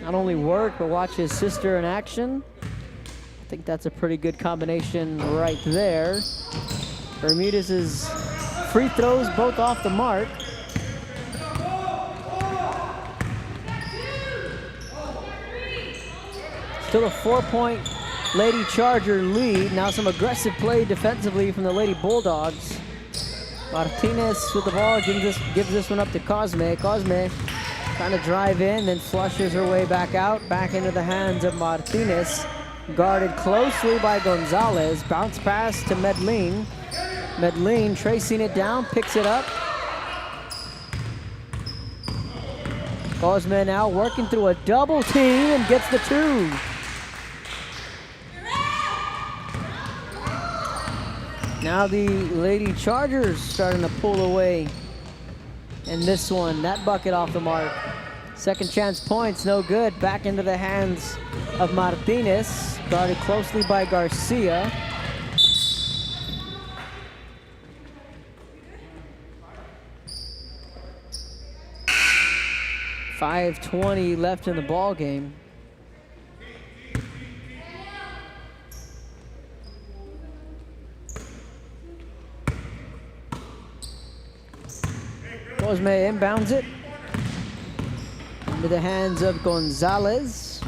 not only work but watch his sister in action. I think that's a pretty good combination right there. Bermudez's free throws both off the mark. Still a 4-point Lady Charger lead. Now some aggressive play defensively from the Lady Bulldogs. Martinez with the ball, gives this one up to Cosme. Cosme trying to drive in, then flushes her way back out, back into the hands of Martinez. Guarded closely by Gonzalez. Bounce pass to Medellin. Medellin tracing it down, picks it up. Cosme now working through a double team and gets the 2. Now the Lady Chargers starting to pull away. And this one, that bucket off the mark. Second chance points, no good. Back into the hands of Martinez. Guarded closely by Garcia. 5:20 left in the ball game. Cosme inbounds it into the hands of Gonzalez.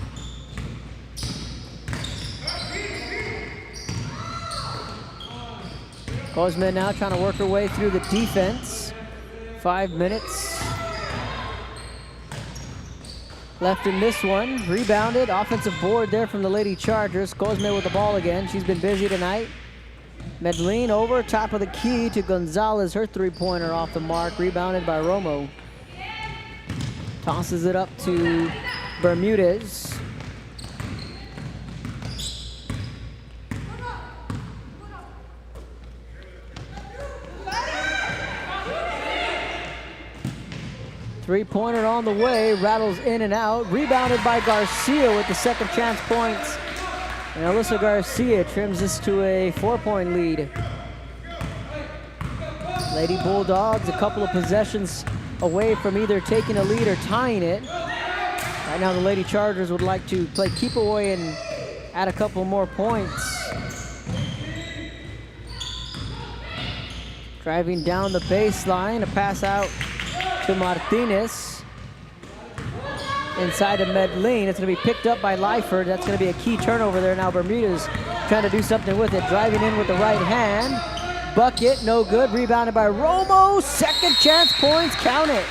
Cosme now trying to work her way through the defense. 5 minutes left in this one. Rebounded, offensive board there from the Lady Chargers. Cosme with the ball again. She's been busy tonight. Medellin over, top of the key to Gonzalez. Her three-pointer off the mark, rebounded by Romo. Tosses it up to Bermudez. Three-pointer on the way, rattles in and out. Rebounded by Garcia with the second chance points. And Alyssa Garcia trims this to a 4-point lead. Lady Bulldogs a couple of possessions away from either taking a lead or tying it. Right now the Lady Chargers would like to play keep away and add a couple more points. Driving down the baseline, a pass out to Martinez. Inside of Medellin, it's going to be picked up by Lyford. That's going to be a key turnover there. Now Bermudez trying to do something with it. Driving in with the right hand. Bucket, no good. Rebounded by Romo. Second chance points, count it.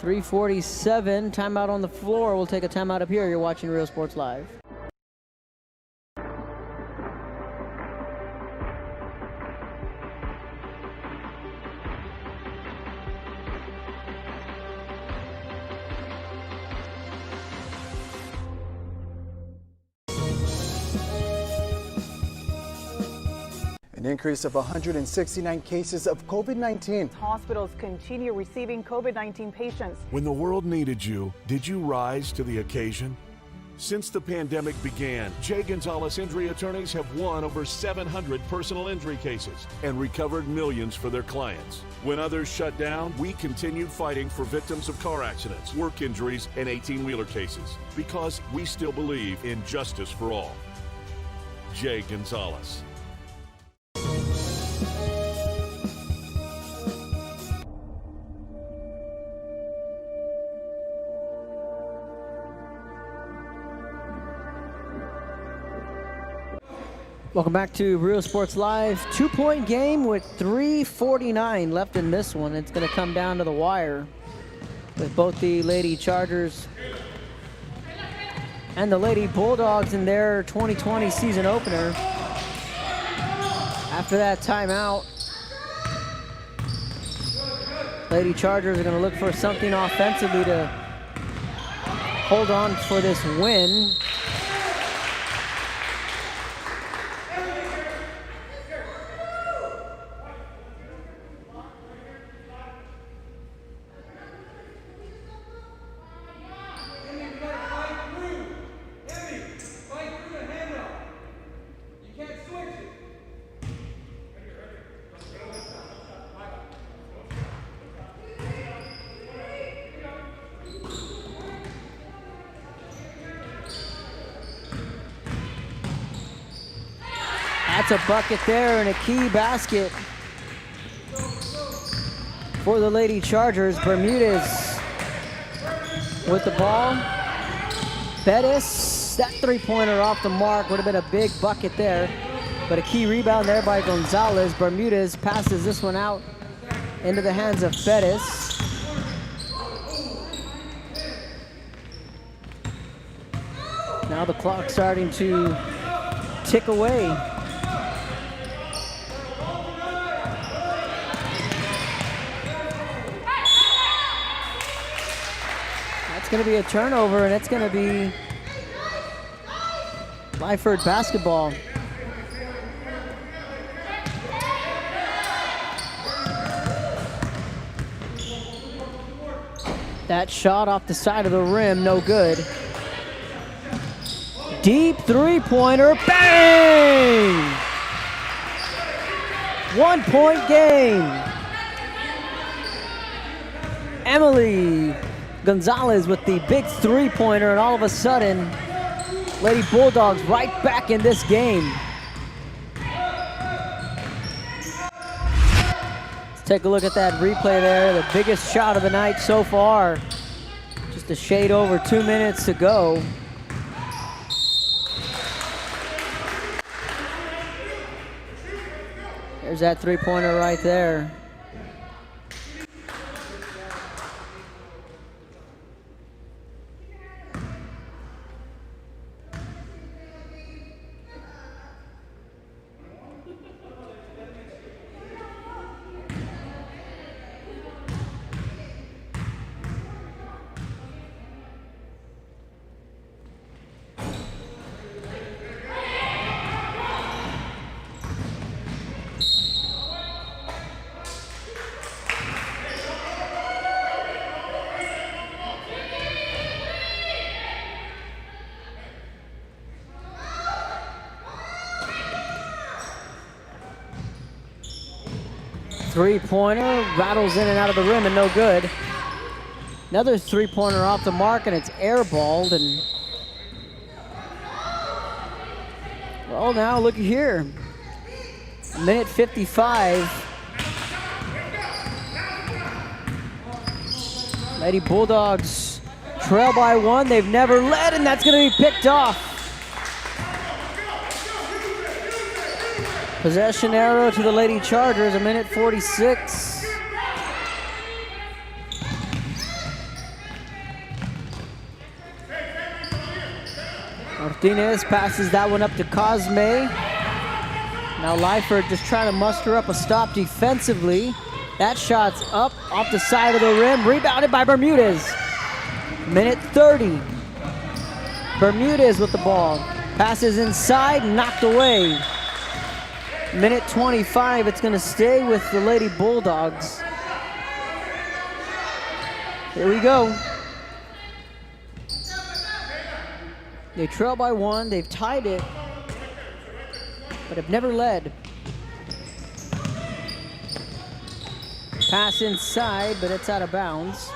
.347, timeout on the floor. We'll take a timeout up here. You're watching Real Sports Live. An increase of 169 cases of COVID-19. Hospitals continue receiving COVID-19 patients. When the world needed you, did you rise to the occasion? Since the pandemic began, J. Gonzalez injury attorneys have won over 700 personal injury cases and recovered millions for their clients. When others shut down, we continued fighting for victims of car accidents, work injuries, and 18-wheeler cases because we still believe in justice for all. J. Gonzalez. Welcome back to Real Sports Live. 2-point game with 3:49 left in this one. It's going to come down to the wire with both the Lady Chargers and the Lady Bulldogs in their 2020 season opener. After that timeout, Lady Chargers are going to look for something offensively to hold on for this win. That's a bucket there and a key basket for the Lady Chargers. Bermudez with the ball. Bettis, that three-pointer off the mark would have been a big bucket there, but a key rebound there by Gonzalez. Bermudez passes this one out into the hands of Bettis. Now the clock starting to tick away. It's going to be a turnover, and it's going to be Lyford basketball. That shot off the side of the rim, no good. Deep three-pointer, bang! 1-point game. Emily Gonzalez with the big three-pointer, and all of a sudden, Lady Bulldogs right back in this game. Let's take a look at that replay there. The biggest shot of the night so far. Just a shade over 2 minutes to go. There's that three-pointer right there. Three-pointer rattles in and out of the rim and no good. Another three-pointer off the mark and it's airballed. And well, now look here. Minute 55. Lady Bulldogs trail by 1. They've never led, and that's going to be picked off. Possession arrow to the Lady Chargers, a minute 46. Martinez passes that one up to Cosme. Now Lyford just trying to muster up a stop defensively. That shot's up off the side of the rim, rebounded by Bermudez. Minute 30. Bermudez with the ball. Passes inside, knocked away. Minute 25, it's going to stay with the Lady Bulldogs. Here we go. They trail by 1, they've tied it, but have never led. Pass inside, but it's out of bounds.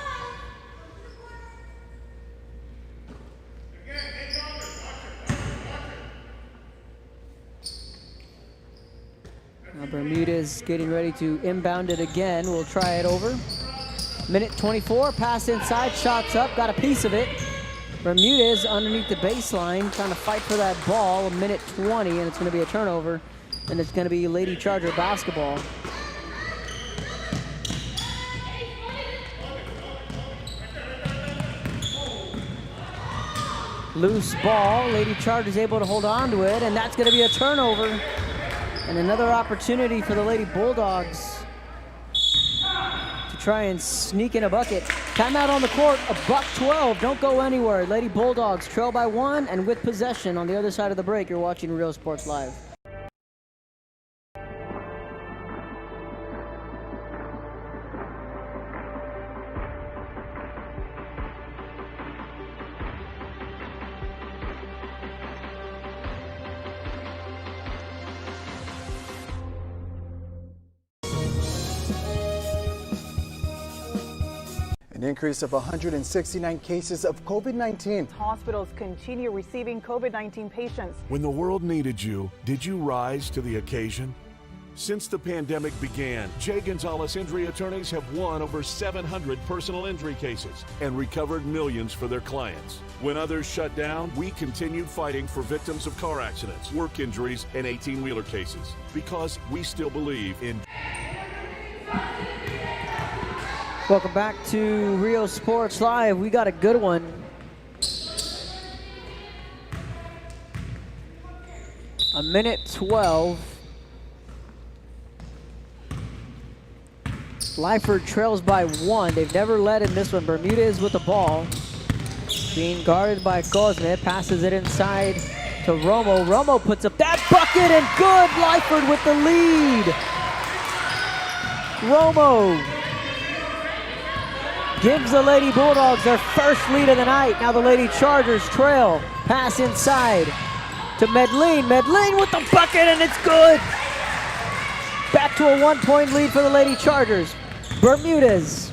Now Bermudez getting ready to inbound it again. We'll try it over. Minute 24, pass inside, shots up, got a piece of it. Bermudez underneath the baseline, trying to fight for that ball. A minute 20, and it's going to be a turnover. And it's going to be Lady Charger basketball. Loose ball, Lady Chargers able to hold on to it, and that's going to be a turnover. And another opportunity for the Lady Bulldogs to try and sneak in a bucket. Timeout on the court, $1:12. Don't go anywhere. Lady Bulldogs trail by 1 and with possession on the other side of the break. You're watching Real Sports Live. An increase of 169 cases of COVID-19. Hospitals continue receiving COVID-19 patients. When the world needed you, did you rise to the occasion? Since the pandemic began, J. Gonzalez Injury Attorneys have won over 700 personal injury cases and recovered millions for their clients. When others shut down, we continued fighting for victims of car accidents, work injuries, and 18-wheeler cases because we still believe in... Welcome back to Real Sports Live. We got a good one. A minute 12. Lyford trails by 1. They've never led in this one. Bermudez with the ball. Being guarded by Cosme. Passes it inside to Romo. Romo puts up that bucket and good. Lyford with the lead. Romo gives the Lady Bulldogs their first lead of the night. Now the Lady Chargers trail. Pass inside to Medellin. Medellin with the bucket, and it's good. Back to a 1-point lead for the Lady Chargers. Bermudez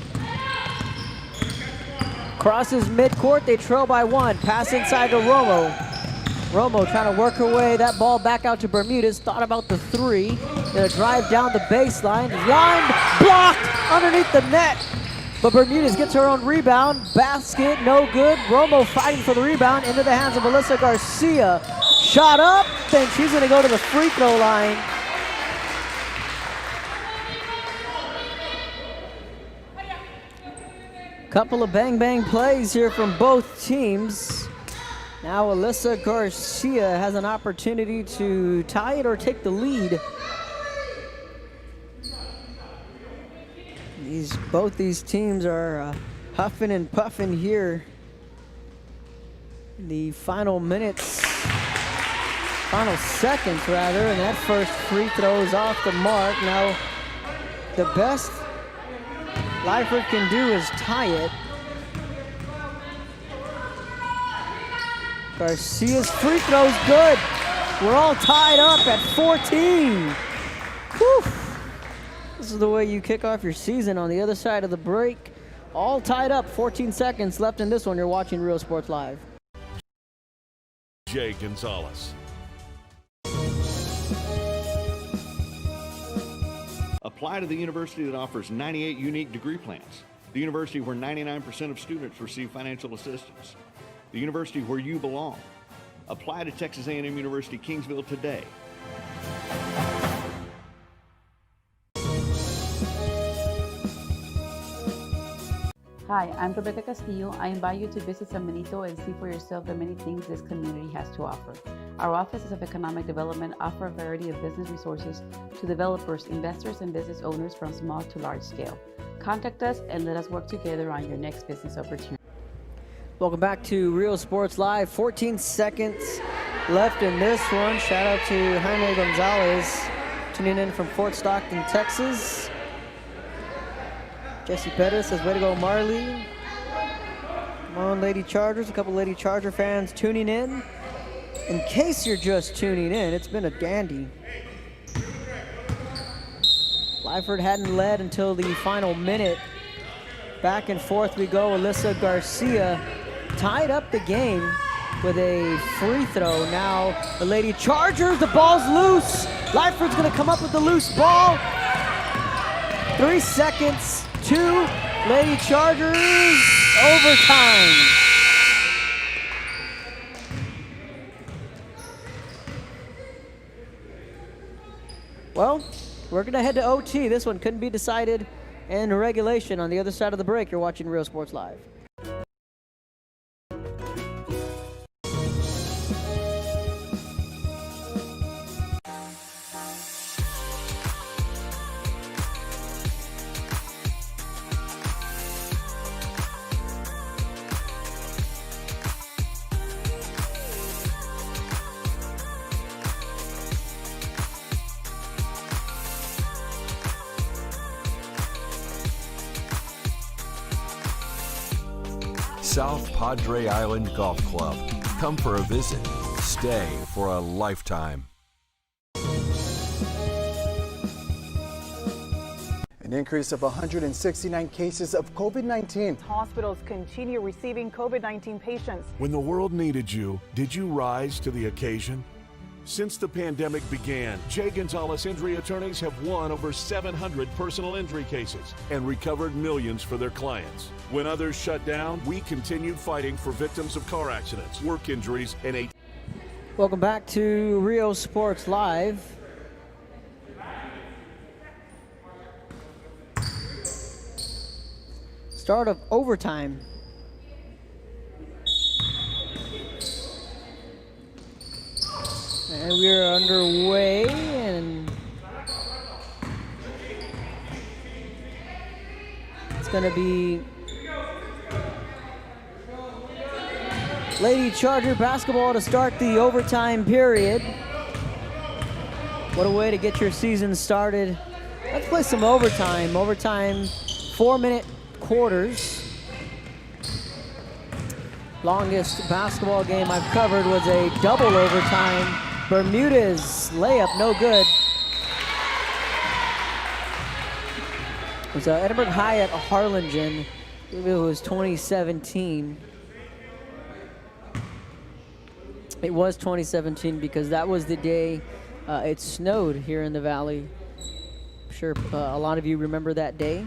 crosses midcourt. They trail by 1. Pass inside to Romo. Romo trying to work her way. That ball back out to Bermudez. Thought about the 3. Gonna drive down the baseline. Line blocked underneath the net. But Bermudez gets her own rebound. Basket, no good. Romo fighting for the rebound into the hands of Melissa Garcia. Shot up, then she's gonna go to the free throw line. Couple of bang-bang plays here from both teams. Now Alyssa Garcia has an opportunity to tie it or take the lead. Both these teams are huffing and puffing here. The final minutes, final seconds rather, and that first free throw is off the mark. Now, the best Lyford can do is tie it. Garcia's free throw's good. We're all tied up at 14. Whew. This is the way you kick off your season on the other side of the break. All tied up, 14 seconds left in this one. You're watching Real Sports Live. Jay Gonzalez. Apply to the university that offers 98 unique degree plans. The university where 99% of students receive financial assistance. The university where you belong. Apply to Texas A&M University Kingsville today. Hi, I'm Rebecca Castillo. I invite you to visit San Benito and see for yourself the many things this community has to offer. Our offices of economic development offer a variety of business resources to developers, investors, and business owners from small to large scale. Contact us and let us work together on your next business opportunity. Welcome back to Real Sports Live. 14 seconds left in this one. Shout out to Jaime Gonzalez tuning in from Fort Stockton, Texas. Jesse Pettis says, way to go, Marley. Come on, Lady Chargers. A couple Lady Charger fans tuning in. In case you're just tuning in, it's been a dandy. Lyford hadn't led until the final minute. Back and forth we go. Alyssa Garcia tied up the game with a free throw. Now the Lady Chargers, the ball's loose. Lyford's gonna come up with the loose ball. 3 seconds. 2 Lady Chargers, overtime. Well, we're gonna head to OT. This one couldn't be decided in regulation. On the other side of the break, you're watching Real Sports Live. South Padre Island Golf Club. Come for a visit. Stay for a lifetime. An increase of 169 cases of COVID-19. Hospitals continue receiving COVID-19 patients. When the world needed you, did you rise to the occasion? Since the pandemic began, Jay Gonzalez injury attorneys have won over 700 personal injury cases and recovered millions for their clients. When others shut down, we continued fighting for victims of car accidents, work injuries, and Welcome back to Real Sports Live. Start of overtime. And we are underway, and it's going to be Lady Charger basketball to start the overtime period. What a way to get your season started. Let's play some overtime. Overtime, 4-minute quarters. Longest basketball game I've covered was a double overtime. Bermudez layup, no good. It was Edinburgh High at Harlingen. It was 2017. It was 2017 because that was the day it snowed here in the Valley. I'm sure a lot of you remember that day.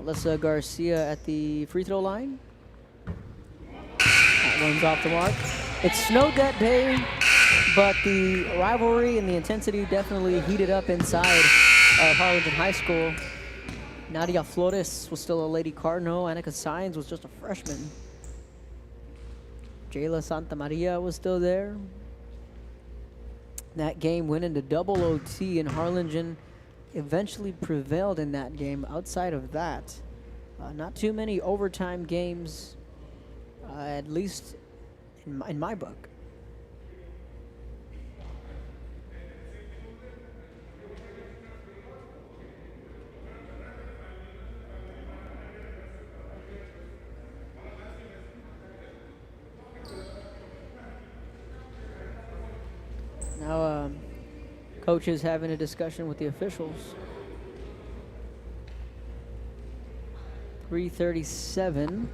Alyssa Garcia at the free throw line. That one's off the mark. It snowed that day, but the rivalry and the intensity definitely heated up inside Harlingen High School. Nadia Flores was still a Lady Cardinal. Annika Sines was just a freshman. Jayla Santa Maria was still there. That game went into double OT, and Harlingen eventually prevailed in that game. Outside of that, not too many overtime games, at least in my book. Now, coach is having a discussion with the officials. 3:37.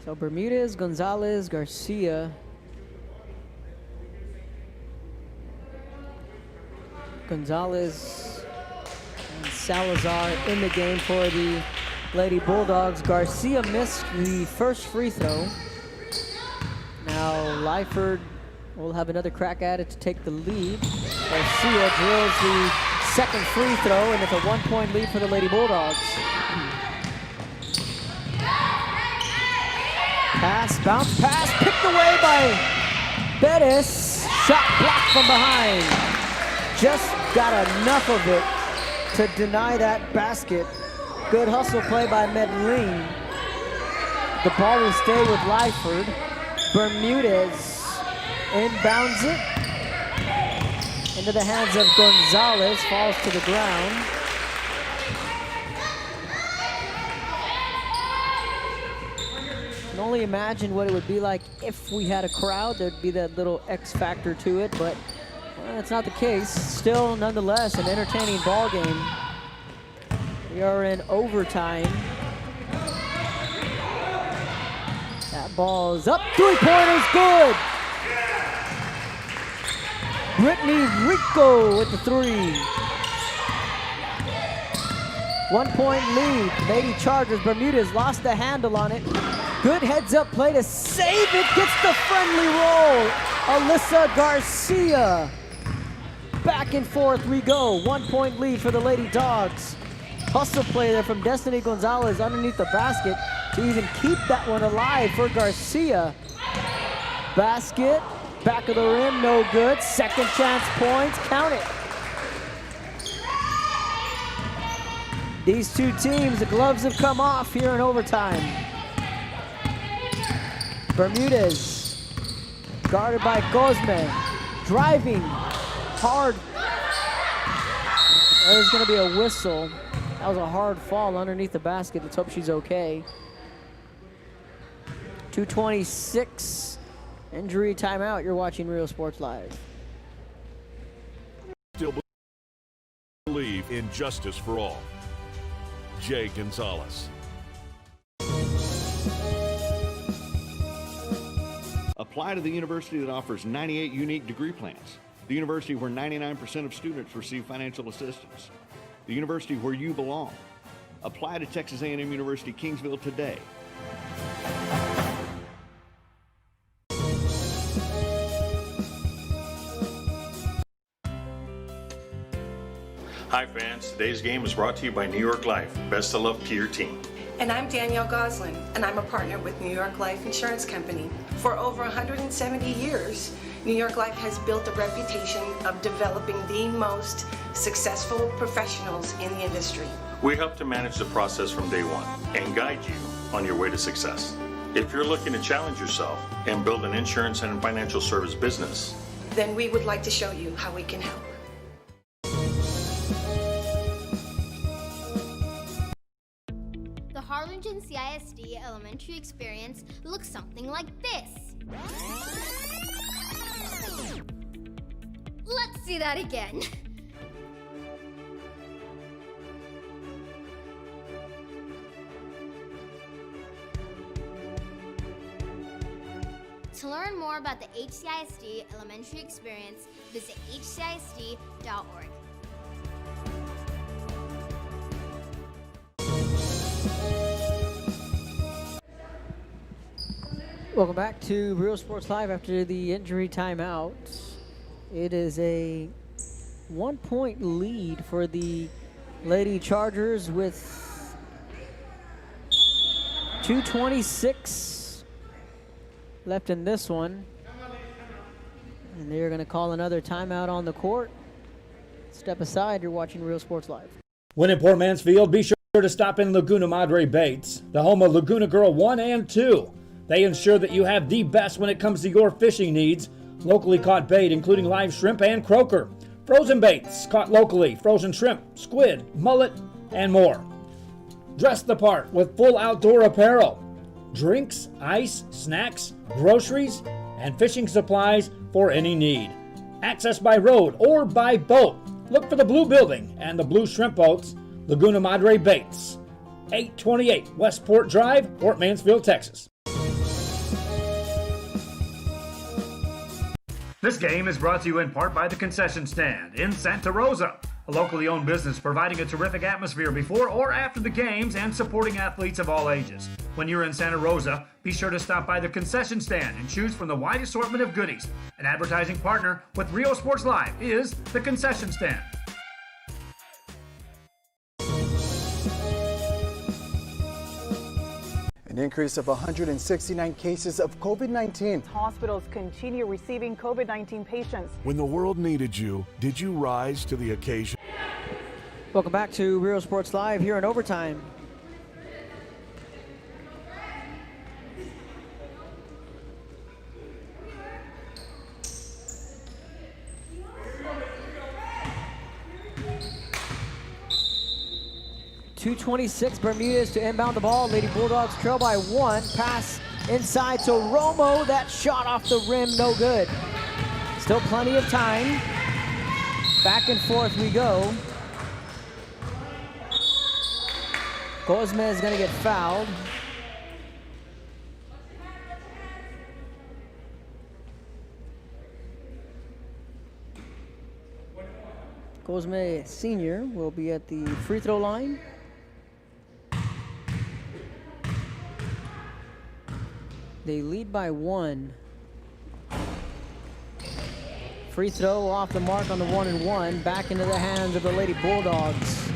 So Bermudez, Gonzalez, Garcia. Gonzalez and Salazar in the game for the Lady Bulldogs. Garcia missed the first free throw. Now Lyford will have another crack at it to take the lead. Garcia drills the second free throw, and it's a 1-point lead for the Lady Bulldogs. Pass, bounce pass, picked away by Bettis. Shot blocked from behind. Just got enough of it to deny that basket. Good hustle play by Medellin. The ball will stay with Lyford. Bermudez inbounds it into the hands of Gonzalez, falls to the ground. I can only imagine what it would be like if we had a crowd. There'd be that little X factor to it, but well, that's not the case. Still, nonetheless, an entertaining ball game. We are in overtime. That ball's up, three-pointer's good. Brittany Rico with the three. 1-point lead. Lady Chargers. Bermudez lost the handle on it. Good heads-up play to save it. Gets the friendly roll. Alyssa Garcia. Back and forth we go. 1-point lead for the Lady Dogs. Hustle play there from Destiny Gonzalez underneath the basket to even keep that one alive for Garcia. Basket. Back of the rim, no good. Second chance points, count it. These two teams, the gloves have come off here in overtime. Bermudez, guarded by Cosme, driving hard. There's gonna be a whistle. That was a hard fall underneath the basket. Let's hope she's okay. 2:26. Injury timeout. You're watching Real Sports Live. Still believe in justice for all. Jay Gonzalez. Apply to the university that offers 98 unique degree plans. The university where 99% of students receive financial assistance. The university where you belong. Apply to Texas A&M University Kingsville today. Hi fans, today's game is brought to you by New York Life. Best of luck to your team. And I'm Danielle Goslin, and I'm a partner with New York Life Insurance Company. For over 170 years, New York Life has built a reputation of developing the most successful professionals in the industry. We help to manage the process from day one and guide you on your way to success. If you're looking to challenge yourself and build an insurance and financial service business, then we would like to show you how we can help. The Harlingen CISD elementary experience looks something like this. Let's see that again. To learn more about the HCISD elementary experience, visit hcisd.org. Welcome back to Real Sports Live after the injury timeout. It is a 1-point lead for the Lady Chargers with 2:26 left in this one. And they're going to call another timeout on the court. Step aside, you're watching Real Sports Live. When in Port Mansfield, be sure to stop in Laguna Madre Baits, the home of Laguna Girl 1 and 2. They ensure that you have the best when it comes to your fishing needs. Locally caught bait, including live shrimp and croaker. Frozen baits, caught locally, frozen shrimp, squid, mullet, and more. Dress the part with full outdoor apparel. Drinks, ice, snacks, groceries, and fishing supplies for any need. Access by road or by boat. Look for the blue building and the blue shrimp boats, Laguna Madre Baits. 828 Westport Drive, Port Mansfield, Texas. This game is brought to you in part by the Concession Stand in Santa Rosa, a locally owned business providing a terrific atmosphere before or after the games and supporting athletes of all ages. When you're in Santa Rosa, be sure to stop by the Concession Stand and choose from the wide assortment of goodies. An advertising partner with Rio Sports Live is the Concession Stand. An increase of 169 cases of COVID-19. Hospitals continue receiving COVID-19 patients. When the world needed you, did you rise to the occasion? Welcome back to Real Sports Live here in overtime. .226 Bermudez to inbound the ball. Lady Bulldogs trail by 1. Pass inside to Romo. That shot off the rim, no good. Still plenty of time. Back and forth we go. Cosme is going to get fouled. Cosme Sr. will be at the free throw line. They lead by 1. Free throw off the mark on the 1-and-1. Back into the hands of the Lady Bulldogs.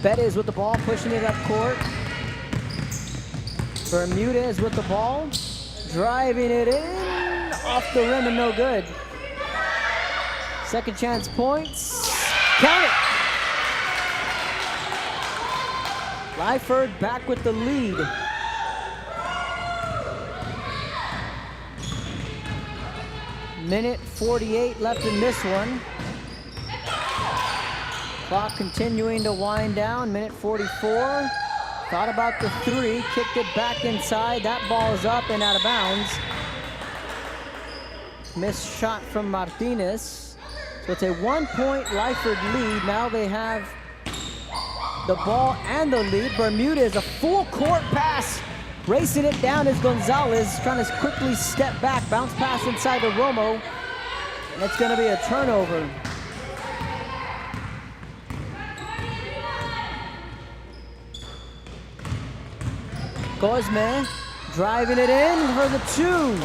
Bettis with the ball, pushing it up court. Bermudez with the ball, driving it in, off the rim and no good. Second chance points, count it. Lyford back with the lead. Minute 48 left in this one. Clock continuing to wind down. Minute 44. Thought about the 3, kicked it back inside. That ball is up and out of bounds. Missed shot from Martinez. So it's a 1-point Lyford lead. Now they have the ball and the lead. Bermudez, a full court pass. Racing it down is Gonzalez, trying to quickly step back. Bounce pass inside to Romo. And it's going to be a turnover. Cosme driving it in for the 2.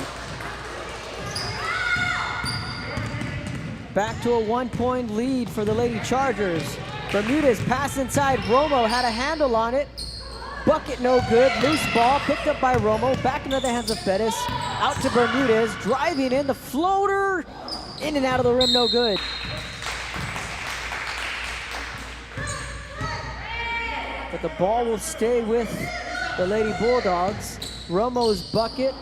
Back to a 1-point lead for the Lady Chargers. Bermudez pass inside. Romo had a handle on it. Bucket no good. Loose ball picked up by Romo. Back into the hands of Bettis. Out to Bermudez. Driving in. The floater. In and out of the rim. No good. But the ball will stay with the Lady Bulldogs. Romo's bucket.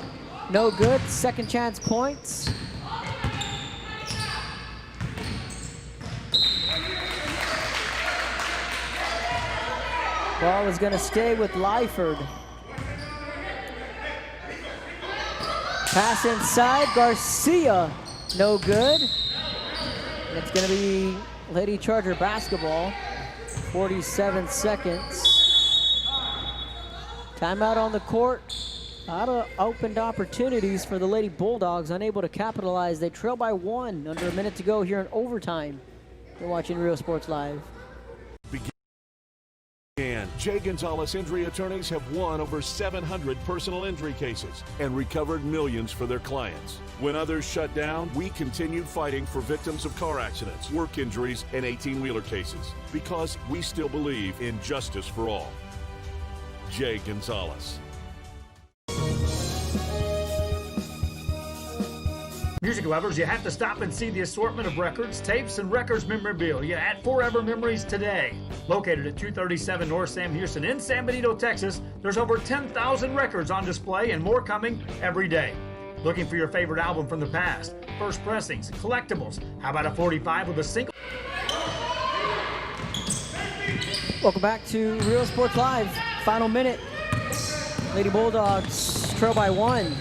No good. Second chance points. Ball is going to stay with Lyford. Pass inside, Garcia, no good. And it's going to be Lady Charger basketball. 47 seconds. Timeout on the court. A lot of opened opportunities for the Lady Bulldogs, unable to capitalize. They trail by 1, under a minute to go here in overtime. You're watching Real Sports Live. Jay Gonzalez Injury Attorneys have won over 700 personal injury cases and recovered millions for their clients. When others shut down, we continued fighting for victims of car accidents, work injuries, and 18-wheeler cases because we still believe in justice for all. Jay Gonzalez. Music lovers, you have to stop and see the assortment of records, tapes, and records memorabilia at Forever Memories today. Located at 237 North Sam Houston in San Benito, Texas, there's over 10,000 records on display and more coming every day. Looking for your favorite album from the past, first pressings, collectibles, how about a 45 with a single? Welcome back to Real Sports Live. Final minute. Lady Bulldogs trail by 1.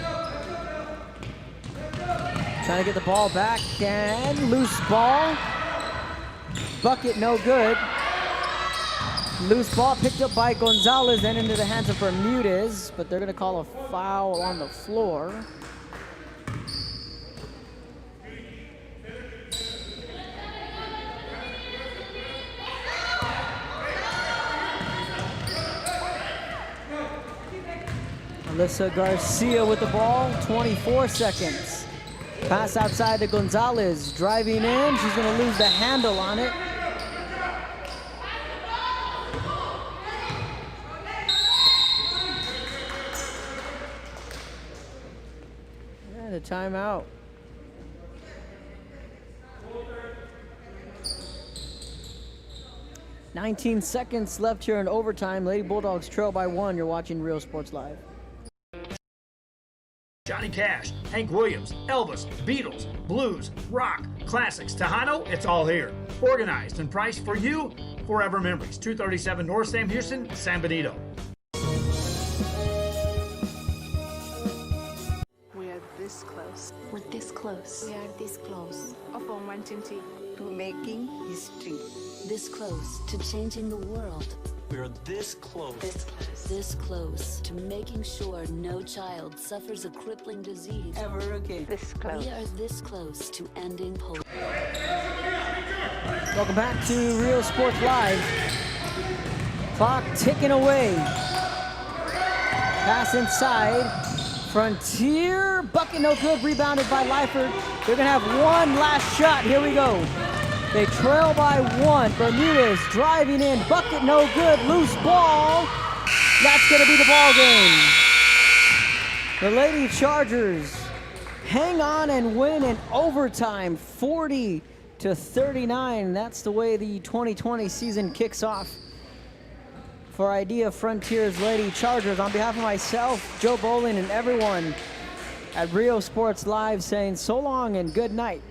Trying to get the ball back, and loose ball. Bucket no good. Loose ball picked up by Gonzalez and into the hands of Bermudez, but they're going to call a foul on the floor. Alyssa Garcia with the ball, 24 seconds. Pass outside to Gonzalez, driving in. She's going to lose the handle on it. And a timeout. "19 seconds left here in overtime. Lady Bulldogs trail by 1. You're watching Real Sports Live. Johnny Cash, Hank Williams, Elvis, Beatles, blues, rock, classics, Tejano, it's all here. Organized and priced for you, Forever Memories, 237 North Sam Houston, San Benito. We are this close. We're this close. We are this close. Of wanting to making history. This close to changing the world. We are this close. This close to making sure no child suffers a crippling disease Ever again. This close. We are this close to ending polio. Welcome back to Real Sports Live. Clock ticking away. Pass inside. Frontier. Bucket no good. Rebounded by Lyford. They're going to have one last shot. Here we go. They trail by 1. Bermudez driving in. Bucket no good. Loose ball. That's going to be the ball game. The Lady Chargers hang on and win in overtime, 40-39. That's the way the 2020 season kicks off for Idea Frontiers Lady Chargers. On behalf of myself, Joe Bowling, and everyone at Real Sports Live, saying so long and good night.